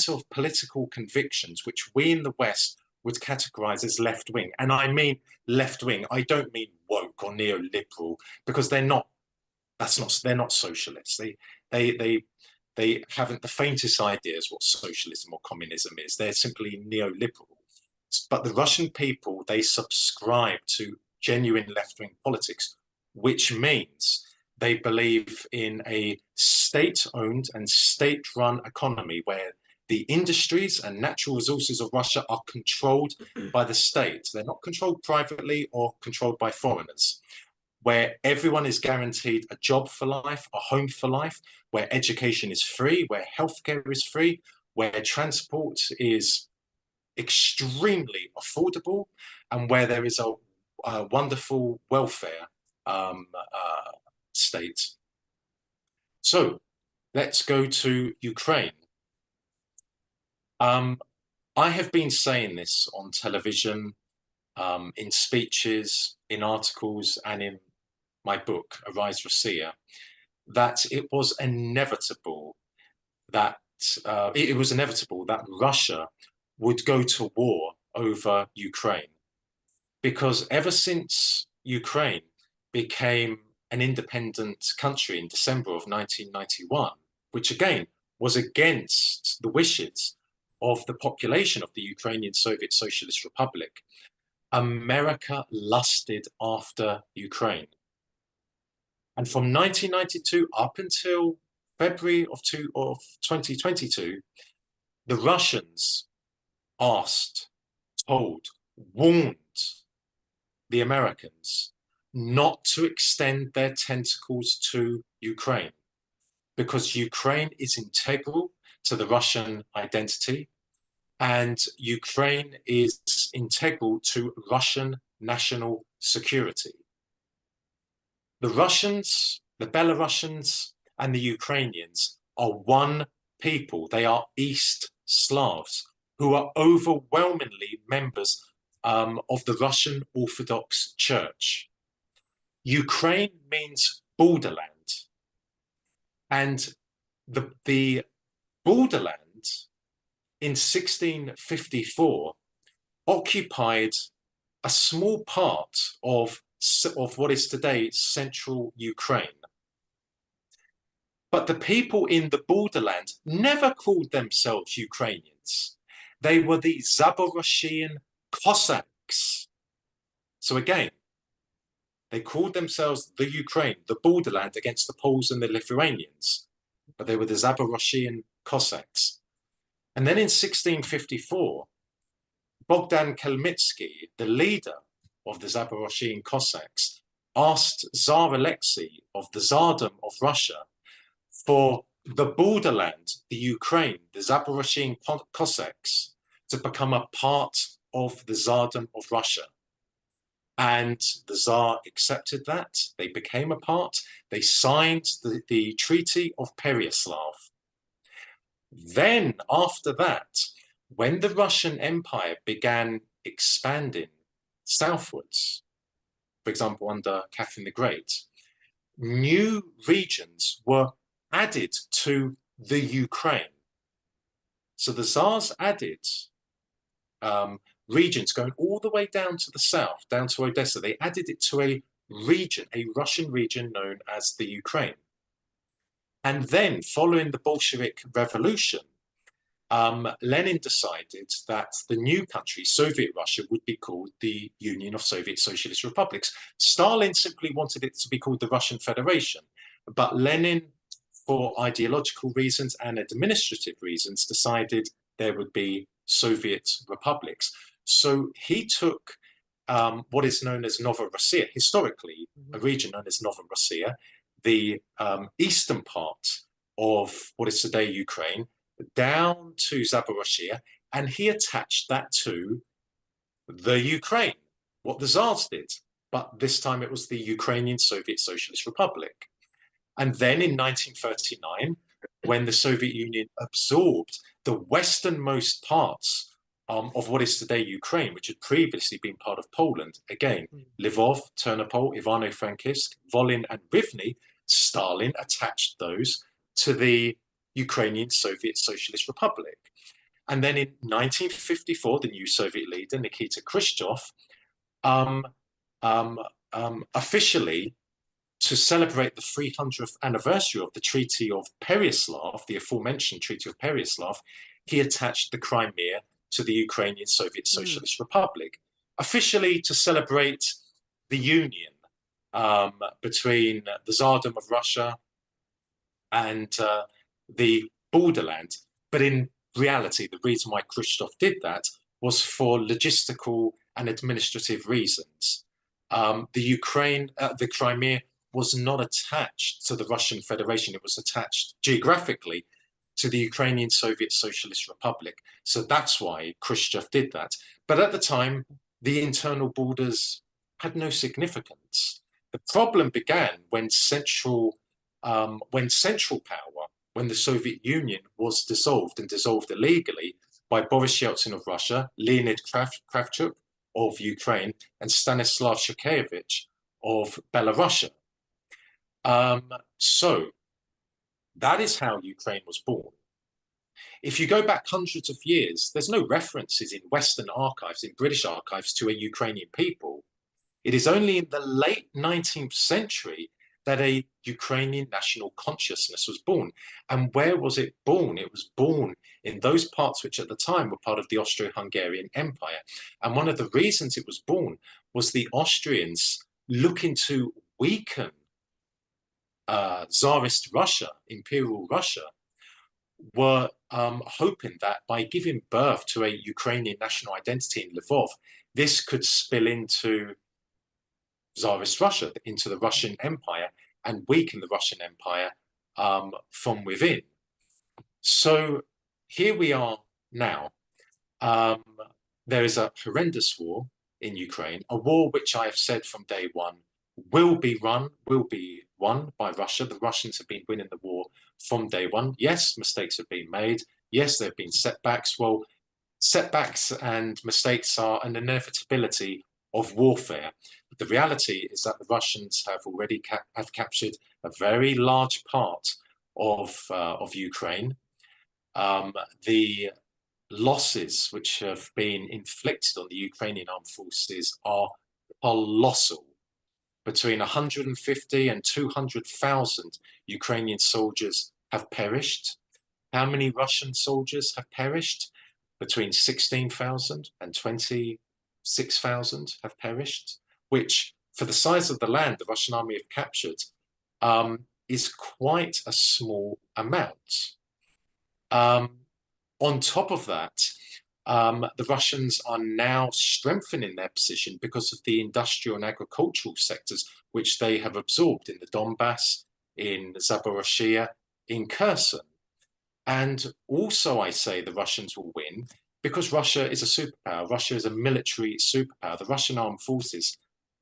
of political convictions which we in the West would categorize as left-wing. And I mean left-wing. I don't mean woke or neoliberal, because they're not. They're not socialists. They haven't the faintest ideas what socialism or communism is. They're simply neoliberal. But the Russian people, they subscribe to genuine left-wing politics, which means they believe in a state-owned and state-run economy where the industries and natural resources of Russia are controlled by the state. They're not controlled privately or controlled by foreigners, where everyone is guaranteed a job for life, a home for life, where education is free, where healthcare is free, where transport is extremely affordable, and where there is a wonderful welfare state. So let's go to Ukraine. I have been saying this on television, in speeches, in articles, and in my book, Arise Russia, that it was inevitable that Russia would go to war over Ukraine, because ever since Ukraine became an independent country in December of 1991, which again was against the wishes of the population of the Ukrainian Soviet Socialist Republic, America lusted after Ukraine. And from 1992 up until February of 2022, the Russians asked, told, warned the Americans not to extend their tentacles to Ukraine, because Ukraine is integral to the Russian identity, and Ukraine is integral to Russian national security. The Russians, the Belarusians, and the Ukrainians are one people. They are East Slavs who are overwhelmingly members of the Russian Orthodox Church. Ukraine means borderland, and the borderland in 1654 occupied a small part of what is today central Ukraine. But the people in the borderland never called themselves Ukrainians. They were the Zaporozhian Cossacks. So again, they called themselves the Ukraine, the borderland against the Poles and the Lithuanians, but they were the Zaporozhian Cossacks. And then in 1654, Bogdan Khmelnytsky, the leader of the Zaporozhian Cossacks, asked Tsar Alexei of the Tsardom of Russia for the borderland, the Ukraine, the Zaporozhian Cossacks, to become a part of the Tsardom of Russia. And the Tsar accepted that. They became a part. They signed the Treaty of Pereyaslav. Then, after that, when the Russian Empire began expanding southwards, for example, under Catherine the Great, new regions were added to the Ukraine. So the Tsars added regions going all the way down to the south, down to Odessa. They added it to a region, a Russian region known as the Ukraine. And then, following the Bolshevik Revolution, Lenin decided that the new country, Soviet Russia, would be called the Union of Soviet Socialist Republics. Stalin simply wanted it to be called the Russian Federation, but Lenin, for ideological reasons and administrative reasons, decided there would be Soviet republics. So he took what is known as Novorossiya, historically a region known as Novorossiya, the eastern part of what is today Ukraine, down to Zaporozhye, and he attached that to the Ukraine, what the Tsars did. But this time it was the Ukrainian Soviet Socialist Republic. And then in 1939, when the Soviet Union absorbed the westernmost parts of what is today Ukraine, which had previously been part of Poland, again, Lvov, Ternopil, Ivano-Frankivsk, Volyn, and Rivne, Stalin attached those to the Ukrainian Soviet Socialist Republic. And then in 1954, the new Soviet leader, Nikita Khrushchev, officially, to celebrate the 300th anniversary of the Treaty of Pereyaslav, the aforementioned Treaty of Pereyaslav, he attached the Crimea to the Ukrainian Soviet Socialist Republic, officially to celebrate the union between the Tsardom of Russia and the borderland. But in reality, the reason why Khrushchev did that was for logistical and administrative reasons. The Crimea was not attached to the Russian Federation. It was attached geographically to the Ukrainian Soviet Socialist Republic. So that's why Khrushchev did that. But at the time, the internal borders had no significance. The problem began when central power, when the Soviet Union was dissolved, and dissolved illegally by Boris Yeltsin of Russia, Leonid Kravchuk of Ukraine, and Stanislav Shukevich of Belarus. So that is how Ukraine was born. If you go back hundreds of years, there's no references in Western archives, in British archives, to a Ukrainian people. It is only in the late 19th century that a Ukrainian national consciousness was born. And where was it born? It was born in those parts which at the time were part of the Austro-Hungarian Empire. And one of the reasons it was born was the Austrians looking to weaken Tsarist Russia, Imperial Russia, were hoping that by giving birth to a Ukrainian national identity in Lvov, this could spill into Tsarist Russia, into the Russian Empire, and weaken the Russian Empire from within. So here we are now. There is a horrendous war in Ukraine, a war which I have said from day one will be won by Russia. The Russians have been winning the war from day one. Yes, mistakes have been made. Yes, there have been setbacks. Well, setbacks and mistakes are an inevitability of warfare. But the reality is that the Russians have already captured a very large part of Ukraine. The losses which have been inflicted on the Ukrainian armed forces are colossal. Between 150 and 200,000 Ukrainian soldiers have perished. How many Russian soldiers have perished? Between 16,000 and 26,000 have perished, which, for the size of the land the Russian army have captured, is quite a small amount. On top of that, the Russians are now strengthening their position because of the industrial and agricultural sectors which they have absorbed in the Donbass, in Zaporizhzhia, in Kherson. And also I say the Russians will win because Russia is a superpower. Russia is a military superpower. The Russian armed forces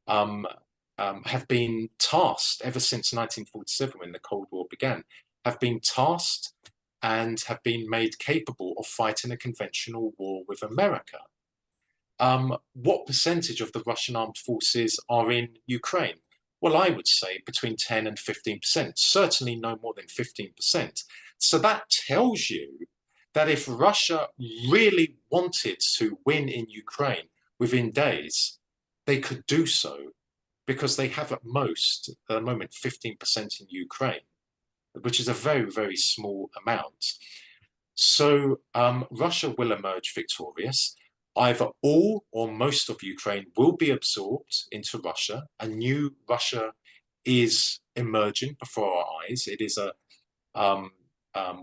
have been tasked ever since 1947, when the Cold War began, have been tasked and have been made capable of fighting a conventional war with America. What percentage of the Russian armed forces are in Ukraine? Well, I would say between 10 and 15%, certainly no more than 15%. So that tells you that if Russia really wanted to win in Ukraine within days, they could do so, because they have at most, at the moment, 15% in Ukraine, which is a very, very small amount. So Russia will emerge victorious. Either all or most of Ukraine will be absorbed into Russia. A new Russia is emerging before our eyes. It is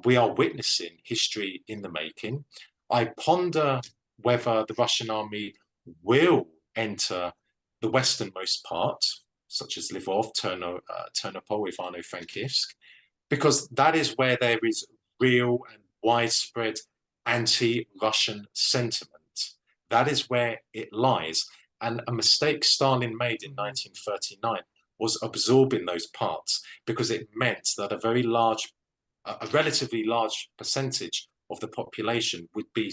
we are witnessing history in the making. I ponder whether the Russian army will enter the westernmost part, such as Lvov, Ternopil, Ivano-Frankivsk, because that is where there is real and widespread anti-Russian sentiment. That is where it lies. And a mistake Stalin made in 1939 was absorbing those parts, because it meant that a relatively large percentage of the population would be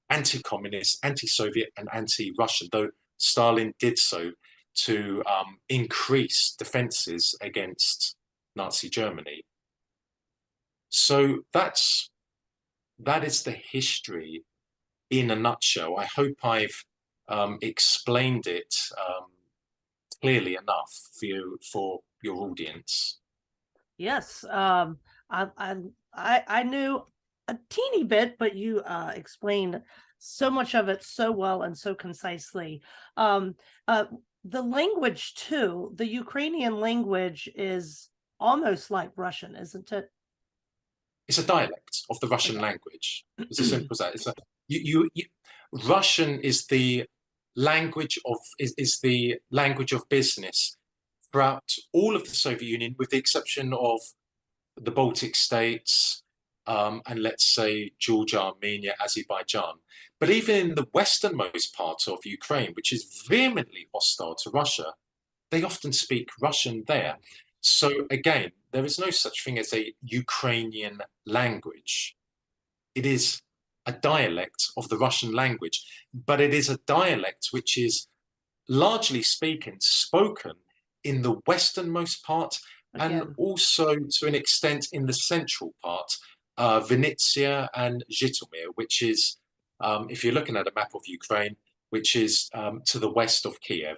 anti-communist, anti-Soviet, and anti-Russian, though Stalin did so to increase defenses against Nazi Germany. So that is the history in a nutshell. I hope I've explained it clearly enough for your audience. Yes, I knew a teeny bit, but you explained so much of it so well and so concisely. Um, uh, the language too, the Ukrainian language is almost like Russian, isn't it? It's a dialect of the Russian language. It's as simple as that. It's a, you Russian is the language of is the language of business throughout all of the Soviet Union, with the exception of the Baltic states, and let's say Georgia, Armenia, Azerbaijan. But even in the westernmost part of Ukraine, which is vehemently hostile to Russia, they often speak Russian there. So again, there is no such thing as a Ukrainian language. It is a dialect of the Russian language, but it is a dialect which is, largely speaking, spoken in the westernmost part, and Again. also to an extent in the central part, Vinnytsia and Zhytomyr, which is, if you're looking at a map of Ukraine, which is to the west of Kiev.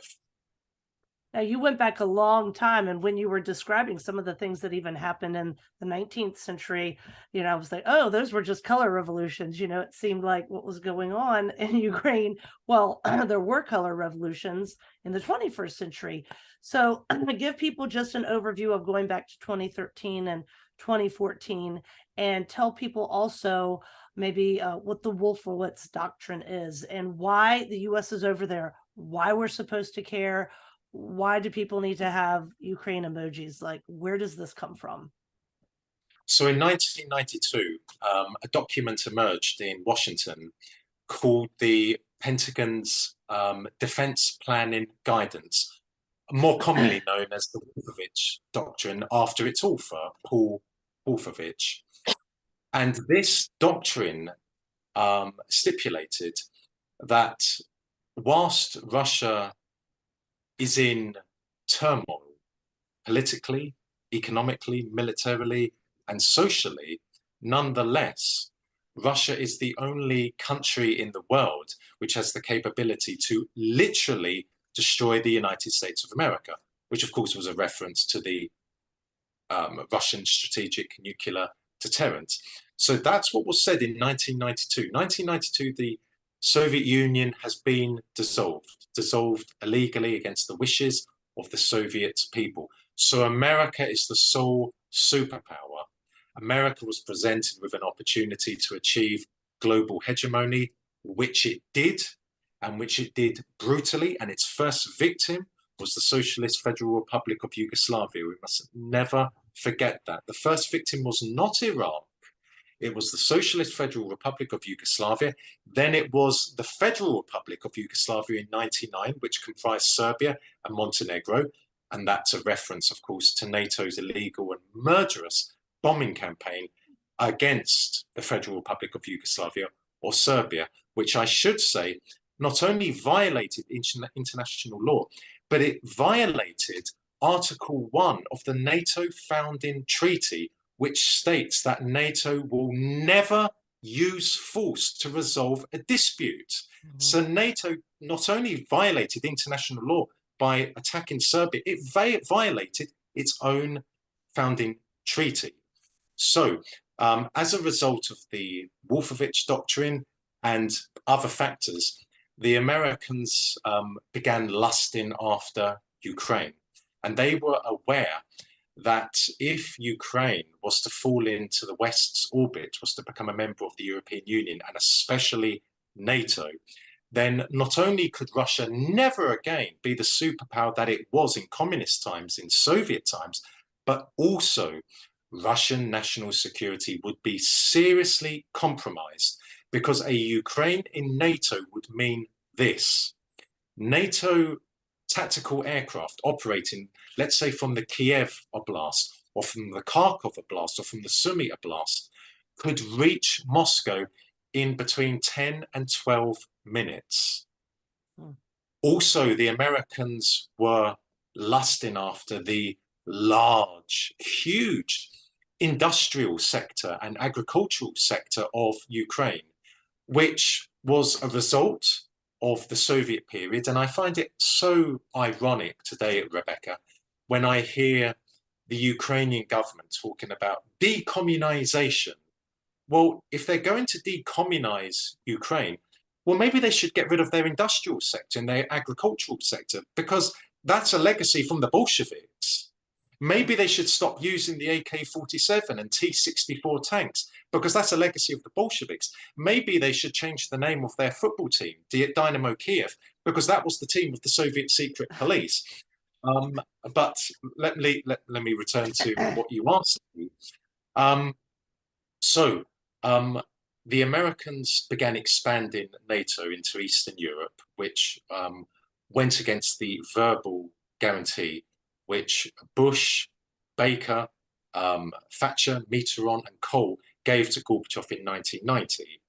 Now, you went back a long time, and when you were describing some of the things that even happened in the 19th century, I was like, oh, those were just color revolutions. It seemed like what was going on in Ukraine. Well, there were color revolutions in the 21st century. So, give people just an overview of going back to 2013 and 2014, and tell people also maybe what the Wolfowitz doctrine is and why the U.S. is over there, why we're supposed to care. Why do people need to have Ukraine emojis? Like, where does this come from? So in 1992, a document emerged in Washington called the Pentagon's Defense Planning Guidance, more commonly known as the Wolfowitz Doctrine, after its author, Paul Wolfowitz. And this doctrine stipulated that whilst Russia is in turmoil politically, economically, militarily, and socially, nonetheless, Russia is the only country in the world which has the capability to literally destroy the United States of America, which of course was a reference to the Russian strategic nuclear deterrent. So that's what was said in 1992. 1992, the Soviet Union has been dissolved illegally against the wishes of the Soviet people. So America is the sole superpower. America was presented with an opportunity to achieve global hegemony, which it did, and which it did brutally. And its first victim was the Socialist Federal Republic of Yugoslavia. We must never forget that. The first victim was not Iraq. It was the Socialist Federal Republic of Yugoslavia. Then it was the Federal Republic of Yugoslavia in 1999, which comprised Serbia and Montenegro. And that's a reference, of course, to NATO's illegal and murderous bombing campaign against the Federal Republic of Yugoslavia, or Serbia, which I should say not only violated international law, but it violated Article 1 of the NATO founding treaty, which states that NATO will never use force to resolve a dispute. Mm-hmm. So NATO not only violated international law by attacking Serbia, it violated its own founding treaty. So as a result of the Wolfowitz Doctrine and other factors, the Americans began lusting after Ukraine. And they were aware that if Ukraine was to fall into the West's orbit, was to become a member of the European Union, and especially NATO, then not only could Russia never again be the superpower that it was in communist times, in Soviet times, but also Russian national security would be seriously compromised, because a Ukraine in NATO would mean this. NATO tactical aircraft operating, let's say from the Kiev Oblast, or from the Kharkov Oblast, or from the Sumy Oblast, could reach Moscow in between 10 and 12 minutes. Also, the Americans were lusting after the large, huge industrial sector and agricultural sector of Ukraine, which was a result of the Soviet period. And I find it so ironic today, Rebecca, when I hear the Ukrainian government talking about decommunization. Well, if they're going to decommunize Ukraine, well, maybe they should get rid of their industrial sector and their agricultural sector, because that's a legacy from the Bolsheviks. Maybe they should stop using the AK-47 and T-64 tanks, because that's a legacy of the Bolsheviks. Maybe they should change the name of their football team, Dynamo Kiev, because that was the team of the Soviet secret police. But let me return to what you asked me. The Americans began expanding NATO into Eastern Europe, which went against the verbal guarantee which Bush, Baker, Thatcher, Mitterrand, and Kohl gave to Gorbachev in 1990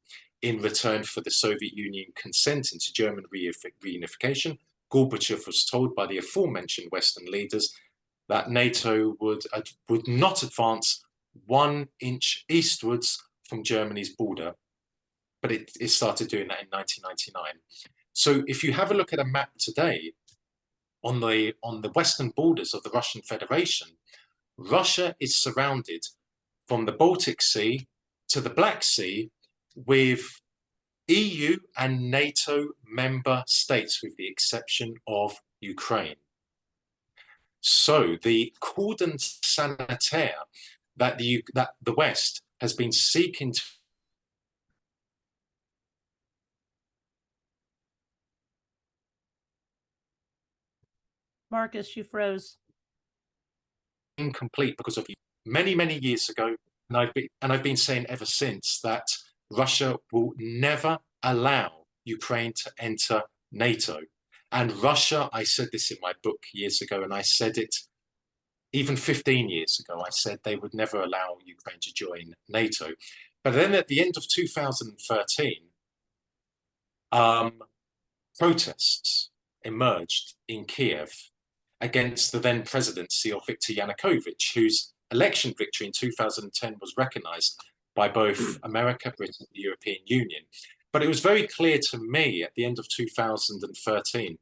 in return for the Soviet Union consenting to German reunification. Gorbachev was told by the aforementioned Western leaders that NATO would not advance 1 inch eastwards from Germany's border, but it started doing that in 1999. So if you have a look at a map today, on the western borders of the Russian Federation, Russia is surrounded from the Baltic Sea to the Black Sea with EU and NATO member states, with the exception of Ukraine. So the cordon sanitaire that the West has been seeking to Marcus, you froze. incomplete because of many years ago, and I've been saying ever since that Russia will never allow Ukraine to enter NATO. And Russia, I said this in my book years ago, and I said it even 15 years ago, I said they would never allow Ukraine to join NATO. But then at the end of 2013, protests emerged in Kiev against the then presidency of Viktor Yanukovych, whose election victory in 2010 was recognized by both America, Britain, and the European Union. But it was very clear to me at the end of 2013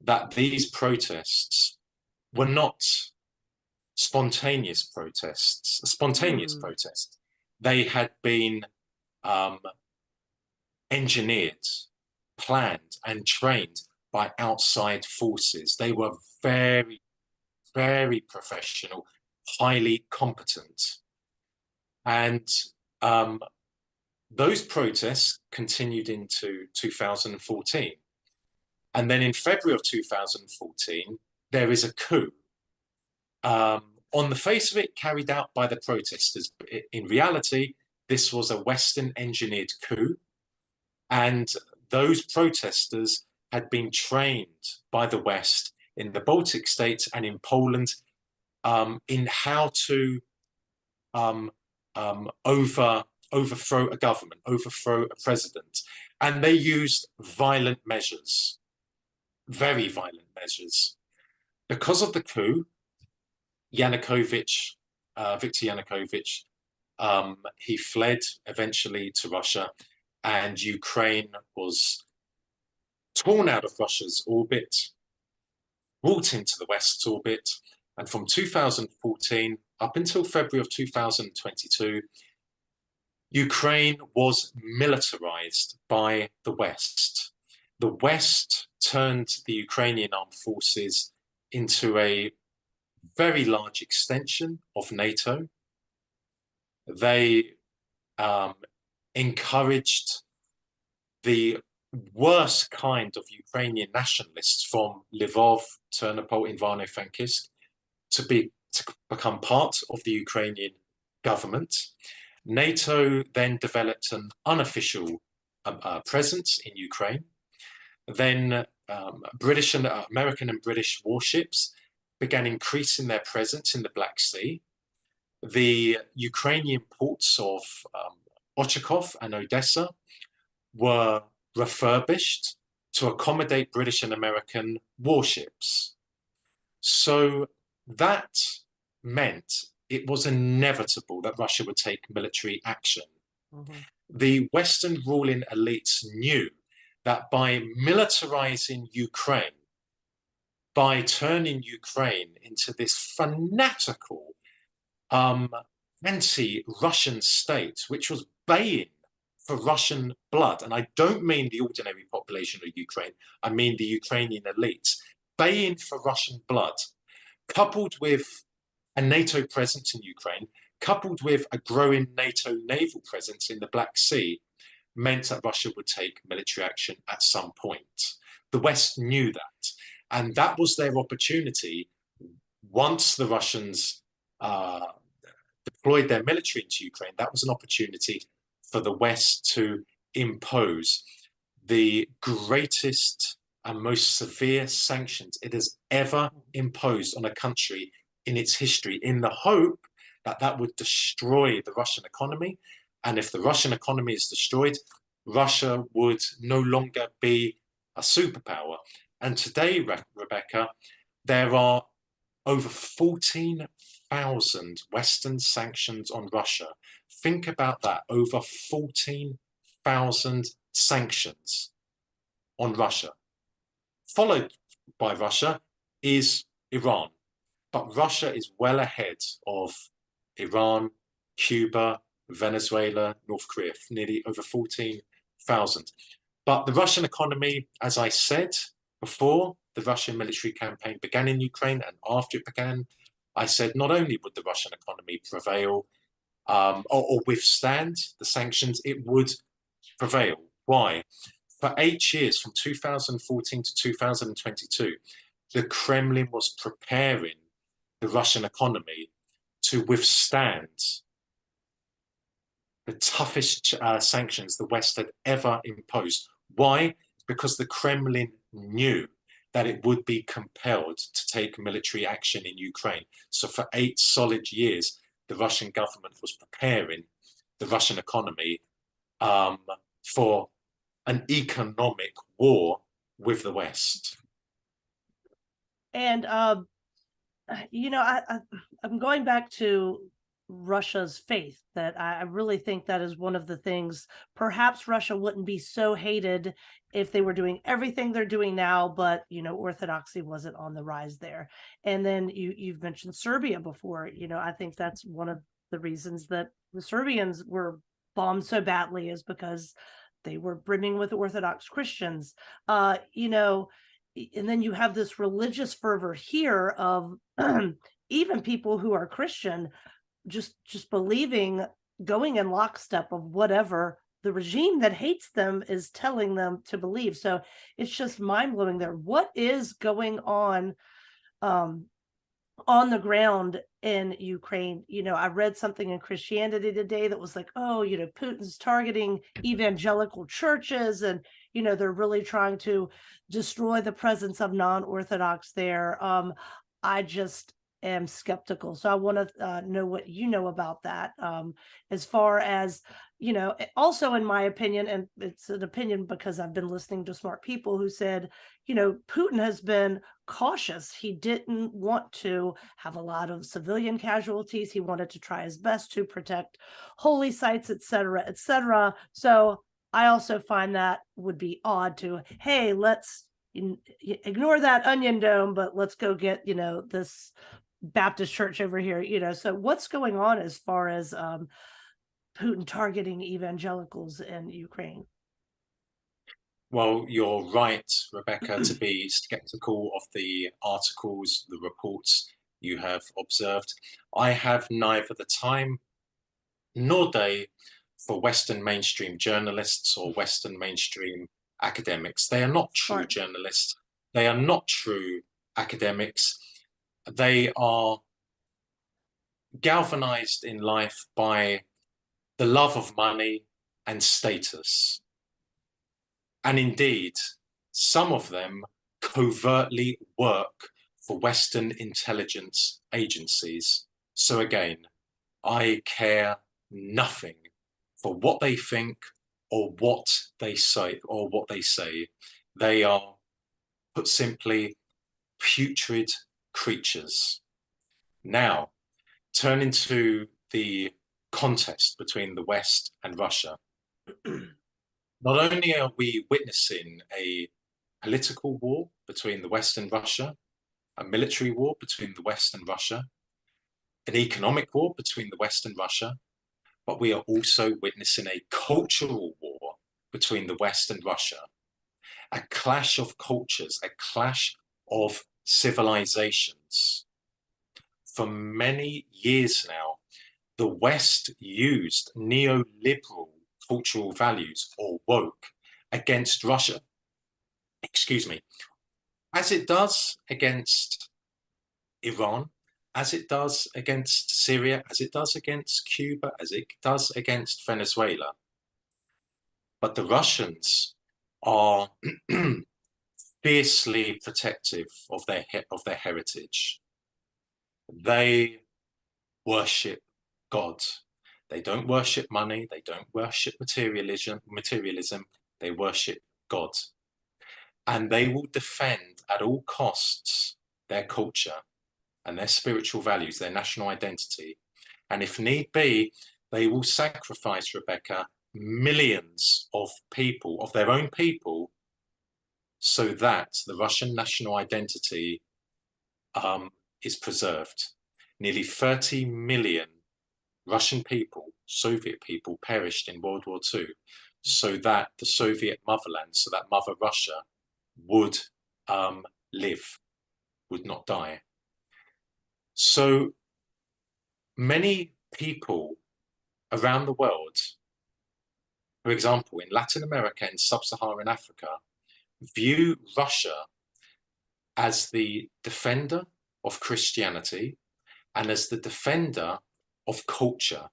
that these protests were not spontaneous protests. They had been engineered, planned, and trained by outside forces. They were very professional, highly competent. And those protests continued into 2014. And then in February of 2014, there is a coup. On the face of it, carried out by the protesters. In reality, this was a Western engineered coup. And those protesters had been trained by the West in the Baltic states and in Poland in how to overthrow a government, overthrow a president. And they used violent measures, very violent measures. Because of the coup, Yanukovych, Viktor Yanukovych, he fled eventually to Russia, and Ukraine was torn out of Russia's orbit, brought into the West's orbit, and from 2014 up until February of 2022, Ukraine was militarized by the West. The West turned the Ukrainian armed forces into a very large extension of NATO. They encouraged the worst kind of Ukrainian nationalists from Lvov, Ternopil, Ivano-Frankivsk to become part of the Ukrainian government. NATO then developed an unofficial presence in Ukraine. Then British and American and British warships began increasing their presence in the Black Sea. The Ukrainian ports of Ochakov and Odessa were refurbished to accommodate British and American warships. So that meant it was inevitable that Russia would take military action. Mhm. The Western ruling elites knew that by militarizing Ukraine, by turning Ukraine into this fanatical anti-Russian state, which was baying for Russian blood, and I don't mean the ordinary population of Ukraine, I mean the Ukrainian elites, baying for Russian blood, coupled with a NATO presence in Ukraine, coupled with a growing NATO naval presence in the Black Sea, meant that Russia would take military action at some point. The West knew that, and that was their opportunity once the Russians deployed their military into Ukraine. That was an opportunity for the West to impose the greatest and most severe sanctions it has ever imposed on a country in its history, in the hope that that would destroy the Russian economy. And if the Russian economy is destroyed, Russia would no longer be a superpower. And today, Rebecca, there are over 14,000 Western sanctions on Russia. Think about that, over 14,000 sanctions on Russia. Followed by Russia is Iran. But Russia is well ahead of Iran, Cuba, Venezuela, North Korea, nearly over 14,000. But the Russian economy, as I said before, the Russian military campaign began in Ukraine, and after it began, I said not only would the Russian economy prevail or withstand the sanctions, it would prevail. Why? For 8 years, from 2014 to 2022, the Kremlin was preparing the Russian economy to withstand the toughest sanctions the West had ever imposed. Why? Because the Kremlin knew that it would be compelled to take military action in Ukraine. So for 8 solid years, the Russian government was preparing the Russian economy for an economic war with the West. And I'm going back to Russia's faith, that I really think that is one of the things. Perhaps Russia wouldn't be so hated if they were doing everything they're doing now, but orthodoxy wasn't on the rise there. And then you've mentioned Serbia before. I think that's one of the reasons that the Serbians were bombed so badly, is because they were brimming with Orthodox Christians. And then you have this religious fervor here of even people who are Christian just believing, going in lockstep of whatever the regime that hates them is telling them to believe. So it's just mind-blowing there. What is going on the ground in Ukraine? I read something in Christianity today that was like, oh, Putin's targeting evangelical churches, and they're really trying to destroy the presence of non-Orthodox there. I just am skeptical. So I want to know what you know about that. As far as, also in my opinion, and it's an opinion because I've been listening to smart people who said, Putin has been cautious. He didn't want to have a lot of civilian casualties. He wanted to try his best to protect holy sites, et cetera, et cetera. So I also find that would be odd to, hey, let's ignore that onion dome, but let's go get, this Baptist church over here. So what's going on as far as Putin targeting evangelicals in Ukraine? Well, you're right, Rebecca, to be skeptical of the articles, the reports you have observed. I have neither the time nor day for Western mainstream journalists or Western mainstream academics. They are not true journalists. They are not true academics. They are galvanized in life by the love of money and status. And indeed, some of them covertly work for Western intelligence agencies. So again, I care nothing for what they think or what they say. They are, put simply, putrid creatures. Now, turning to the contest between the West and Russia, not only are we witnessing a political war between the West and Russia, a military war between the West and Russia, an economic war between the West and Russia, but we are also witnessing a cultural war between the West and Russia, a clash of cultures, a clash of civilizations. For many years now, the West used neoliberal cultural values, or woke, against Russia, excuse me, as it does against Iran, as it does against Syria, as it does against Cuba, as it does against Venezuela. But the Russians are fiercely protective of their heritage. They worship God. They don't worship money. They don't worship materialism. They worship God. And they will defend at all costs their culture and their spiritual values, their national identity. And if need be, they will sacrifice, Rebecca, millions of people, of their own people, so that the Russian national identity is preserved. Nearly 30 million Russian people, Soviet people, perished in World War II so that the Soviet motherland, so that Mother Russia would live, would not die. So many people around the world, for example, in Latin America and sub-Saharan Africa, view Russia as the defender of Christianity and as the defender of culture,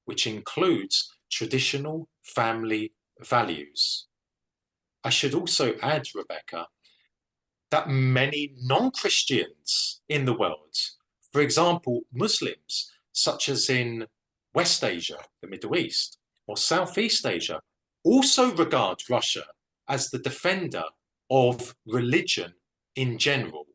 which includes traditional family values. I should also add, Rebecca, that many non-Christians in the world, for example, Muslims, such as in West Asia, the Middle East, or Southeast Asia, also regard Russia as the defender of religion in general.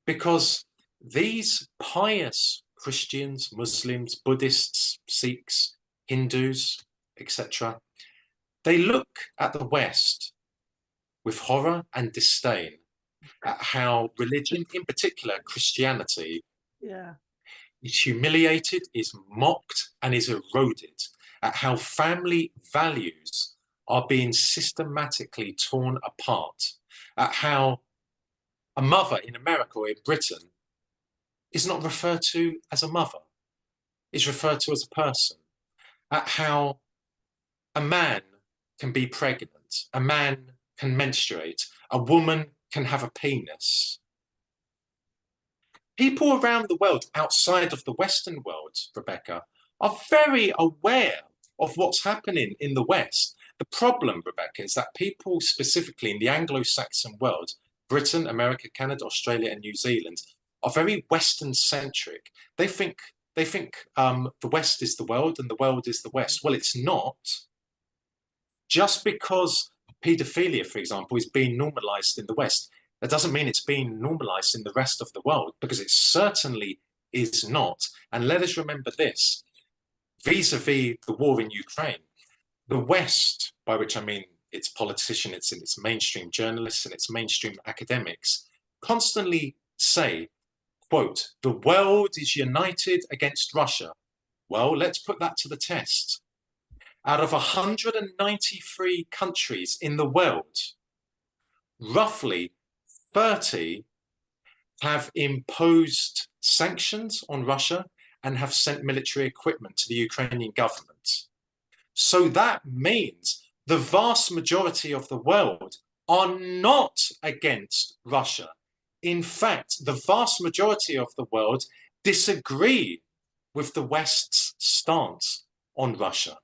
Because these pious Christians, Muslims, Buddhists, Sikhs, Hindus, etc., they look at the West with horror and disdain at how religion, in particular Christianity, is humiliated, is mocked, and is eroded, at how family values are being systematically torn apart, at how a mother in America or in Britain is not referred to as a mother, is referred to as a person, at how a man can be pregnant, a man can menstruate, a woman can have a penis. People around the world outside of the Western world, Rebecca, are very aware of what's happening in the West. The problem, Rebecca, is that people specifically in the Anglo-Saxon world, Britain, America, Canada, Australia, and New Zealand, are very Western-centric. They think the West is the world and the world is the West. Well, it's not. Just because paedophilia, for example, is being normalized in the West, that doesn't mean it's being normalized in the rest of the world, because it certainly is not. And let us remember this, vis-a-vis the war in Ukraine, the West, by which I mean its politicians, its mainstream journalists and its mainstream academics, constantly say, quote, "The world is united against Russia." Well, let's put that to the test. Out of 193 countries in the world, roughly 30 have imposed sanctions on Russia and have sent military equipment to the Ukrainian government. So that means the vast majority of the world are not against Russia. In fact, the vast majority of the world disagree with the West's stance on Russia.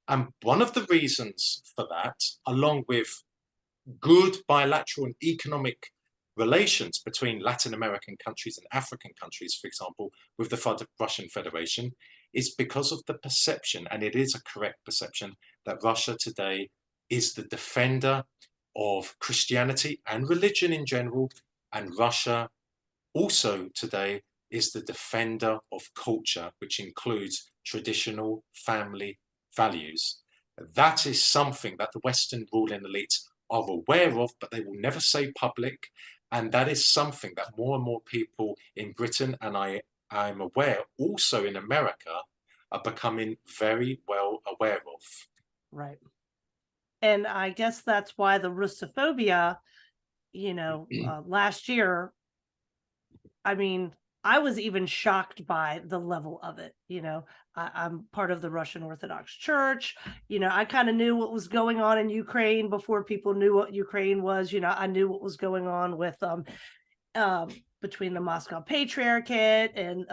And one of the reasons for that, along with good bilateral and economic relations between Latin American countries and African countries, for example, with the Russian Federation, is because of the perception, and it is a correct perception, that Russia today is the defender of Christianity and religion in general, and Russia also today is the defender of culture, which includes traditional family values. That is something that the Western ruling elites are aware of, but they will never say public. And that is something that more and more people in Britain, and I'm aware also in America, are becoming very well aware of. Right. And I guess that's why the Russophobia, last year, I mean, I was even shocked by the level of it. I'm part of the Russian Orthodox Church. I kind of knew what was going on in Ukraine before people knew what Ukraine was. I knew what was going on with between the Moscow Patriarchate and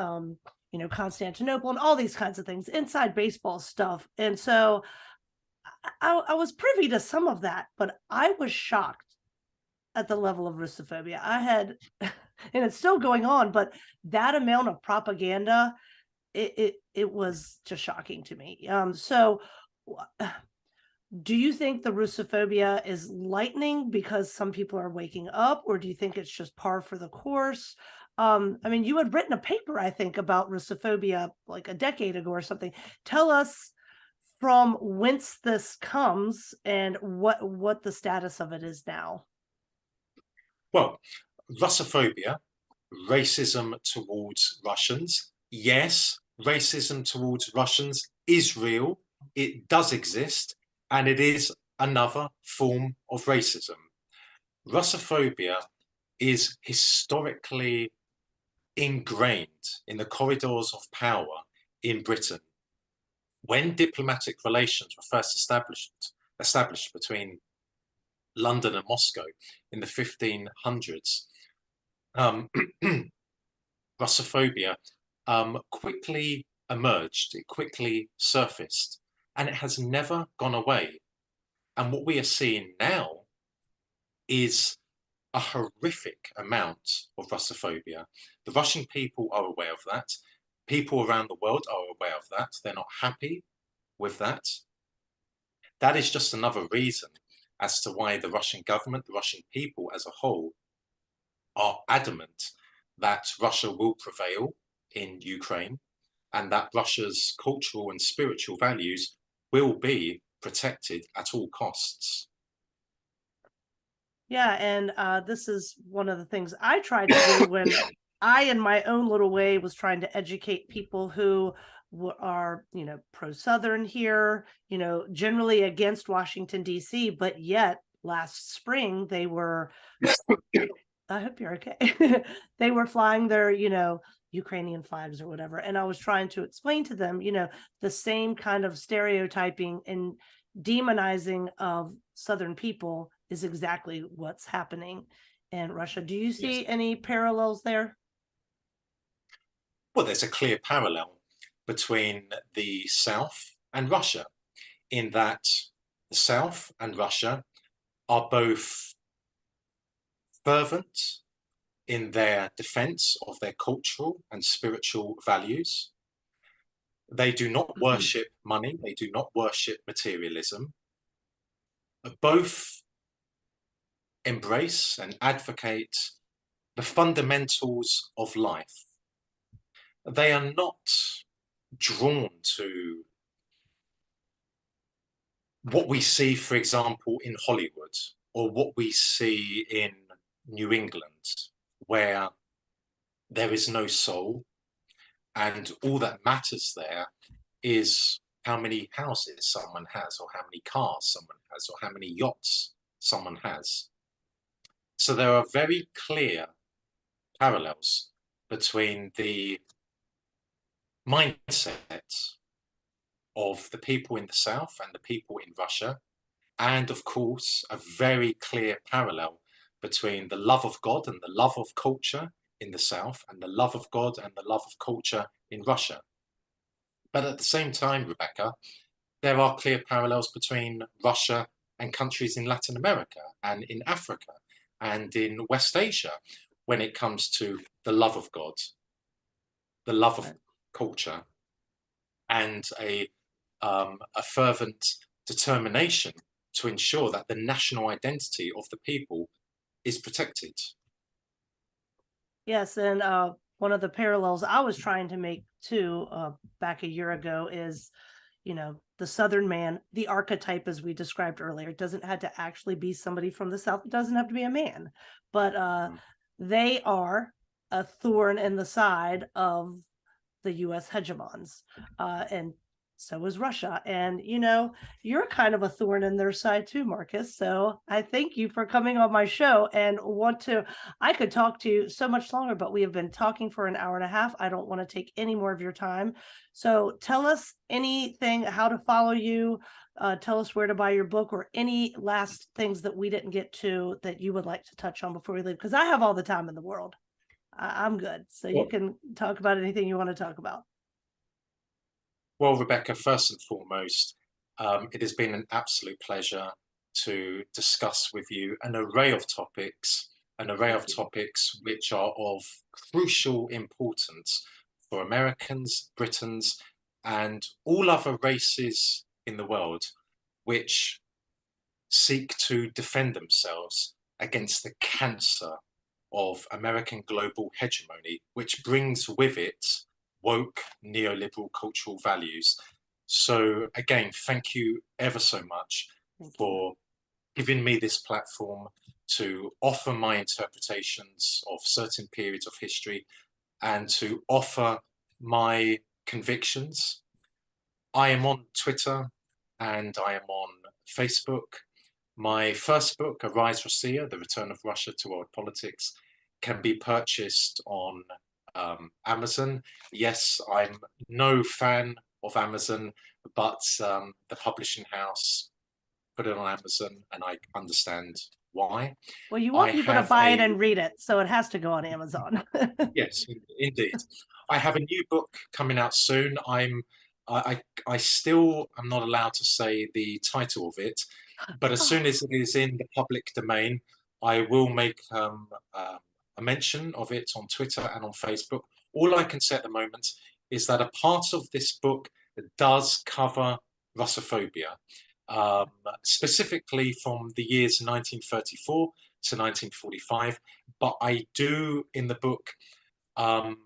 Constantinople and all these kinds of things, inside baseball stuff. And so I was privy to some of that, but I was shocked at the level of Russophobia. I had, and it's still going on, but that amount of propaganda, it was just shocking to me. So do you think the Russophobia is lightening because some people are waking up, or do you think it's just par for the course? You had written a paper, I think, about Russophobia like a decade ago or something. Tell us from whence this comes and what the status of it is now. Well, Russophobia, racism towards Russians. Yes, racism towards Russians is real. It does exist, and it is another form of racism. Russophobia is historically ingrained in the corridors of power in Britain. When diplomatic relations were first established between London and Moscow in the 1500s, Russophobia quickly emerged, it quickly surfaced, and it has never gone away. And what we are seeing now is a horrific amount of Russophobia. The Russian people are aware of that. People around the world are aware of that. They're not happy with that. That is just another reason as to why the Russian government, the Russian people as a whole, are adamant that Russia will prevail in Ukraine and that Russia's cultural and spiritual values will be protected at all costs. Yeah, and this is one of the things I tried to do when I, in my own little way, was trying to educate people who are, pro-Southern here, generally against Washington, D.C., but yet last spring they were, I hope you're okay. They were flying their, Ukrainian flags or whatever. And I was trying to explain to them, the same kind of stereotyping and demonizing of Southern people is exactly what's happening in Russia. Do you see Yes. any parallels there? Well, there's a clear parallel between the South and Russia in that the South and Russia are both fervent in their defense of their cultural and spiritual values. They do not worship money, they do not worship materialism. Both embrace and advocate the fundamentals of life. They are not drawn to what we see, for example, in Hollywood or what we see in New England, where there is no soul and all that matters there is how many houses someone has or how many cars someone has or how many yachts someone has. So there are very clear parallels between the mindset of the people in the South and the people in Russia, and of course, a very clear parallel between the love of God and the love of culture in the South and the love of God and the love of culture in Russia. But at the same time, Rebecca, there are clear parallels between Russia and countries in Latin America and in Africa and in West Asia when it comes to the love of God, the love of Right. culture, and a fervent determination to ensure that the national identity of the people is protected. Yes, and one of the parallels I was trying to make too back a year ago is, the Southern man, the archetype as we described earlier. It doesn't have to actually be somebody from the South. It doesn't have to be a man, but Mm. they are a thorn in the side of the US hegemons. And so is Russia. And, you're kind of a thorn in their side too, Marcus. So I thank you for coming on my show and I could talk to you so much longer, but we have been talking for an hour and a half. I don't want to take any more of your time. So tell us anything, how to follow you, tell us where to buy your book, or any last things that we didn't get to that you would like to touch on before we leave. Because I have all the time in the world. I'm good. So you Well, can talk about anything you want to talk about. well, Rebecca, first and foremost, it has been an absolute pleasure to discuss with you an array Thank of you. topics which are of crucial importance for Americans, Britons, and all other races in the world which seek to defend themselves against the cancer of American global hegemony, which brings with it woke neoliberal cultural values. So, again, thank you ever so much Thank you. for giving me this platform to offer my interpretations of certain periods of history and to offer my convictions. I am on Twitter and I am on Facebook. My first book, Arise Russia, The Return of Russia to World Politics, can be purchased on Amazon. Yes, I'm no fan of Amazon, but the publishing house put it on Amazon, and I understand why. Well, you I want people to have buy it a and read it, so it has to go on Amazon. Yes, indeed. I have a new book coming out soon. I still am not allowed to say the title of it, but as soon Oh, as it is in the public domain, I will make a mention of it on Twitter and on Facebook. All I can say at the moment is that a part of this book does cover Russophobia, um, specifically from the years 1934 to 1945. But I do in the book um,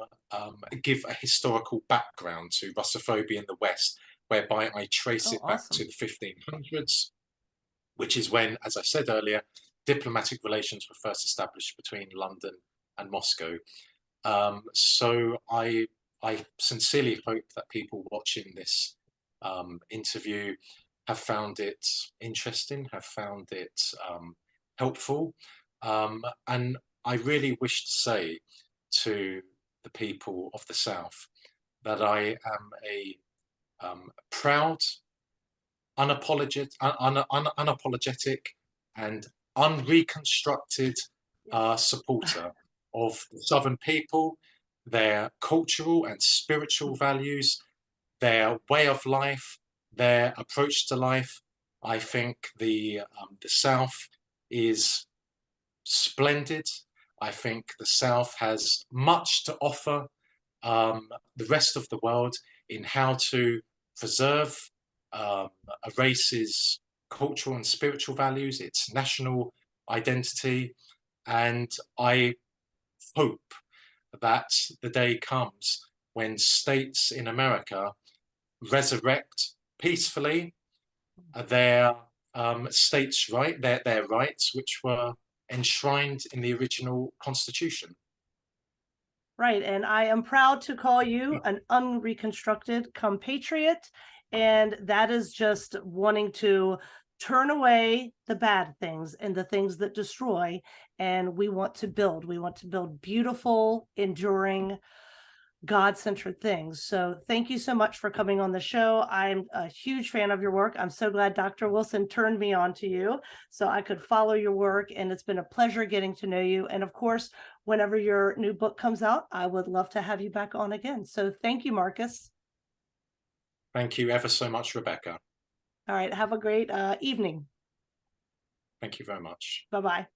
give a historical background to Russophobia in the West, whereby I trace oh, it back to awesome. the 1500s, which is when, as I said earlier, diplomatic relations were first established between London and Moscow. So I sincerely hope that people watching this interview have found it interesting, have found it helpful, and I really wish to say to the people of the South that I am a proud, unapologetic, and unreconstructed Yes. supporter of the Southern people, their cultural and spiritual values, their way of life, their approach to life. I think the South is splendid. I think the South has much to offer the rest of the world in how to preserve a race's cultural and spiritual values, its national identity. And I hope that the day comes when states in America resurrect peacefully their states' their rights, which were enshrined in the original Constitution. Right. And I am proud to call you an unreconstructed compatriot. And that is just wanting to turn away the bad things and the things that destroy. And we want to build. We want to build beautiful, enduring, God-centered things. So thank you so much for coming on the show. I'm a huge fan of your work. I'm so glad Dr. Wilson turned me on to you so I could follow your work. And it's been a pleasure getting to know you. And of course, whenever your new book comes out, I would love to have you back on again. So thank you, Marcus. Thank you ever so much, Rebecca. All right. Have a great evening. Thank you very much. Bye-bye.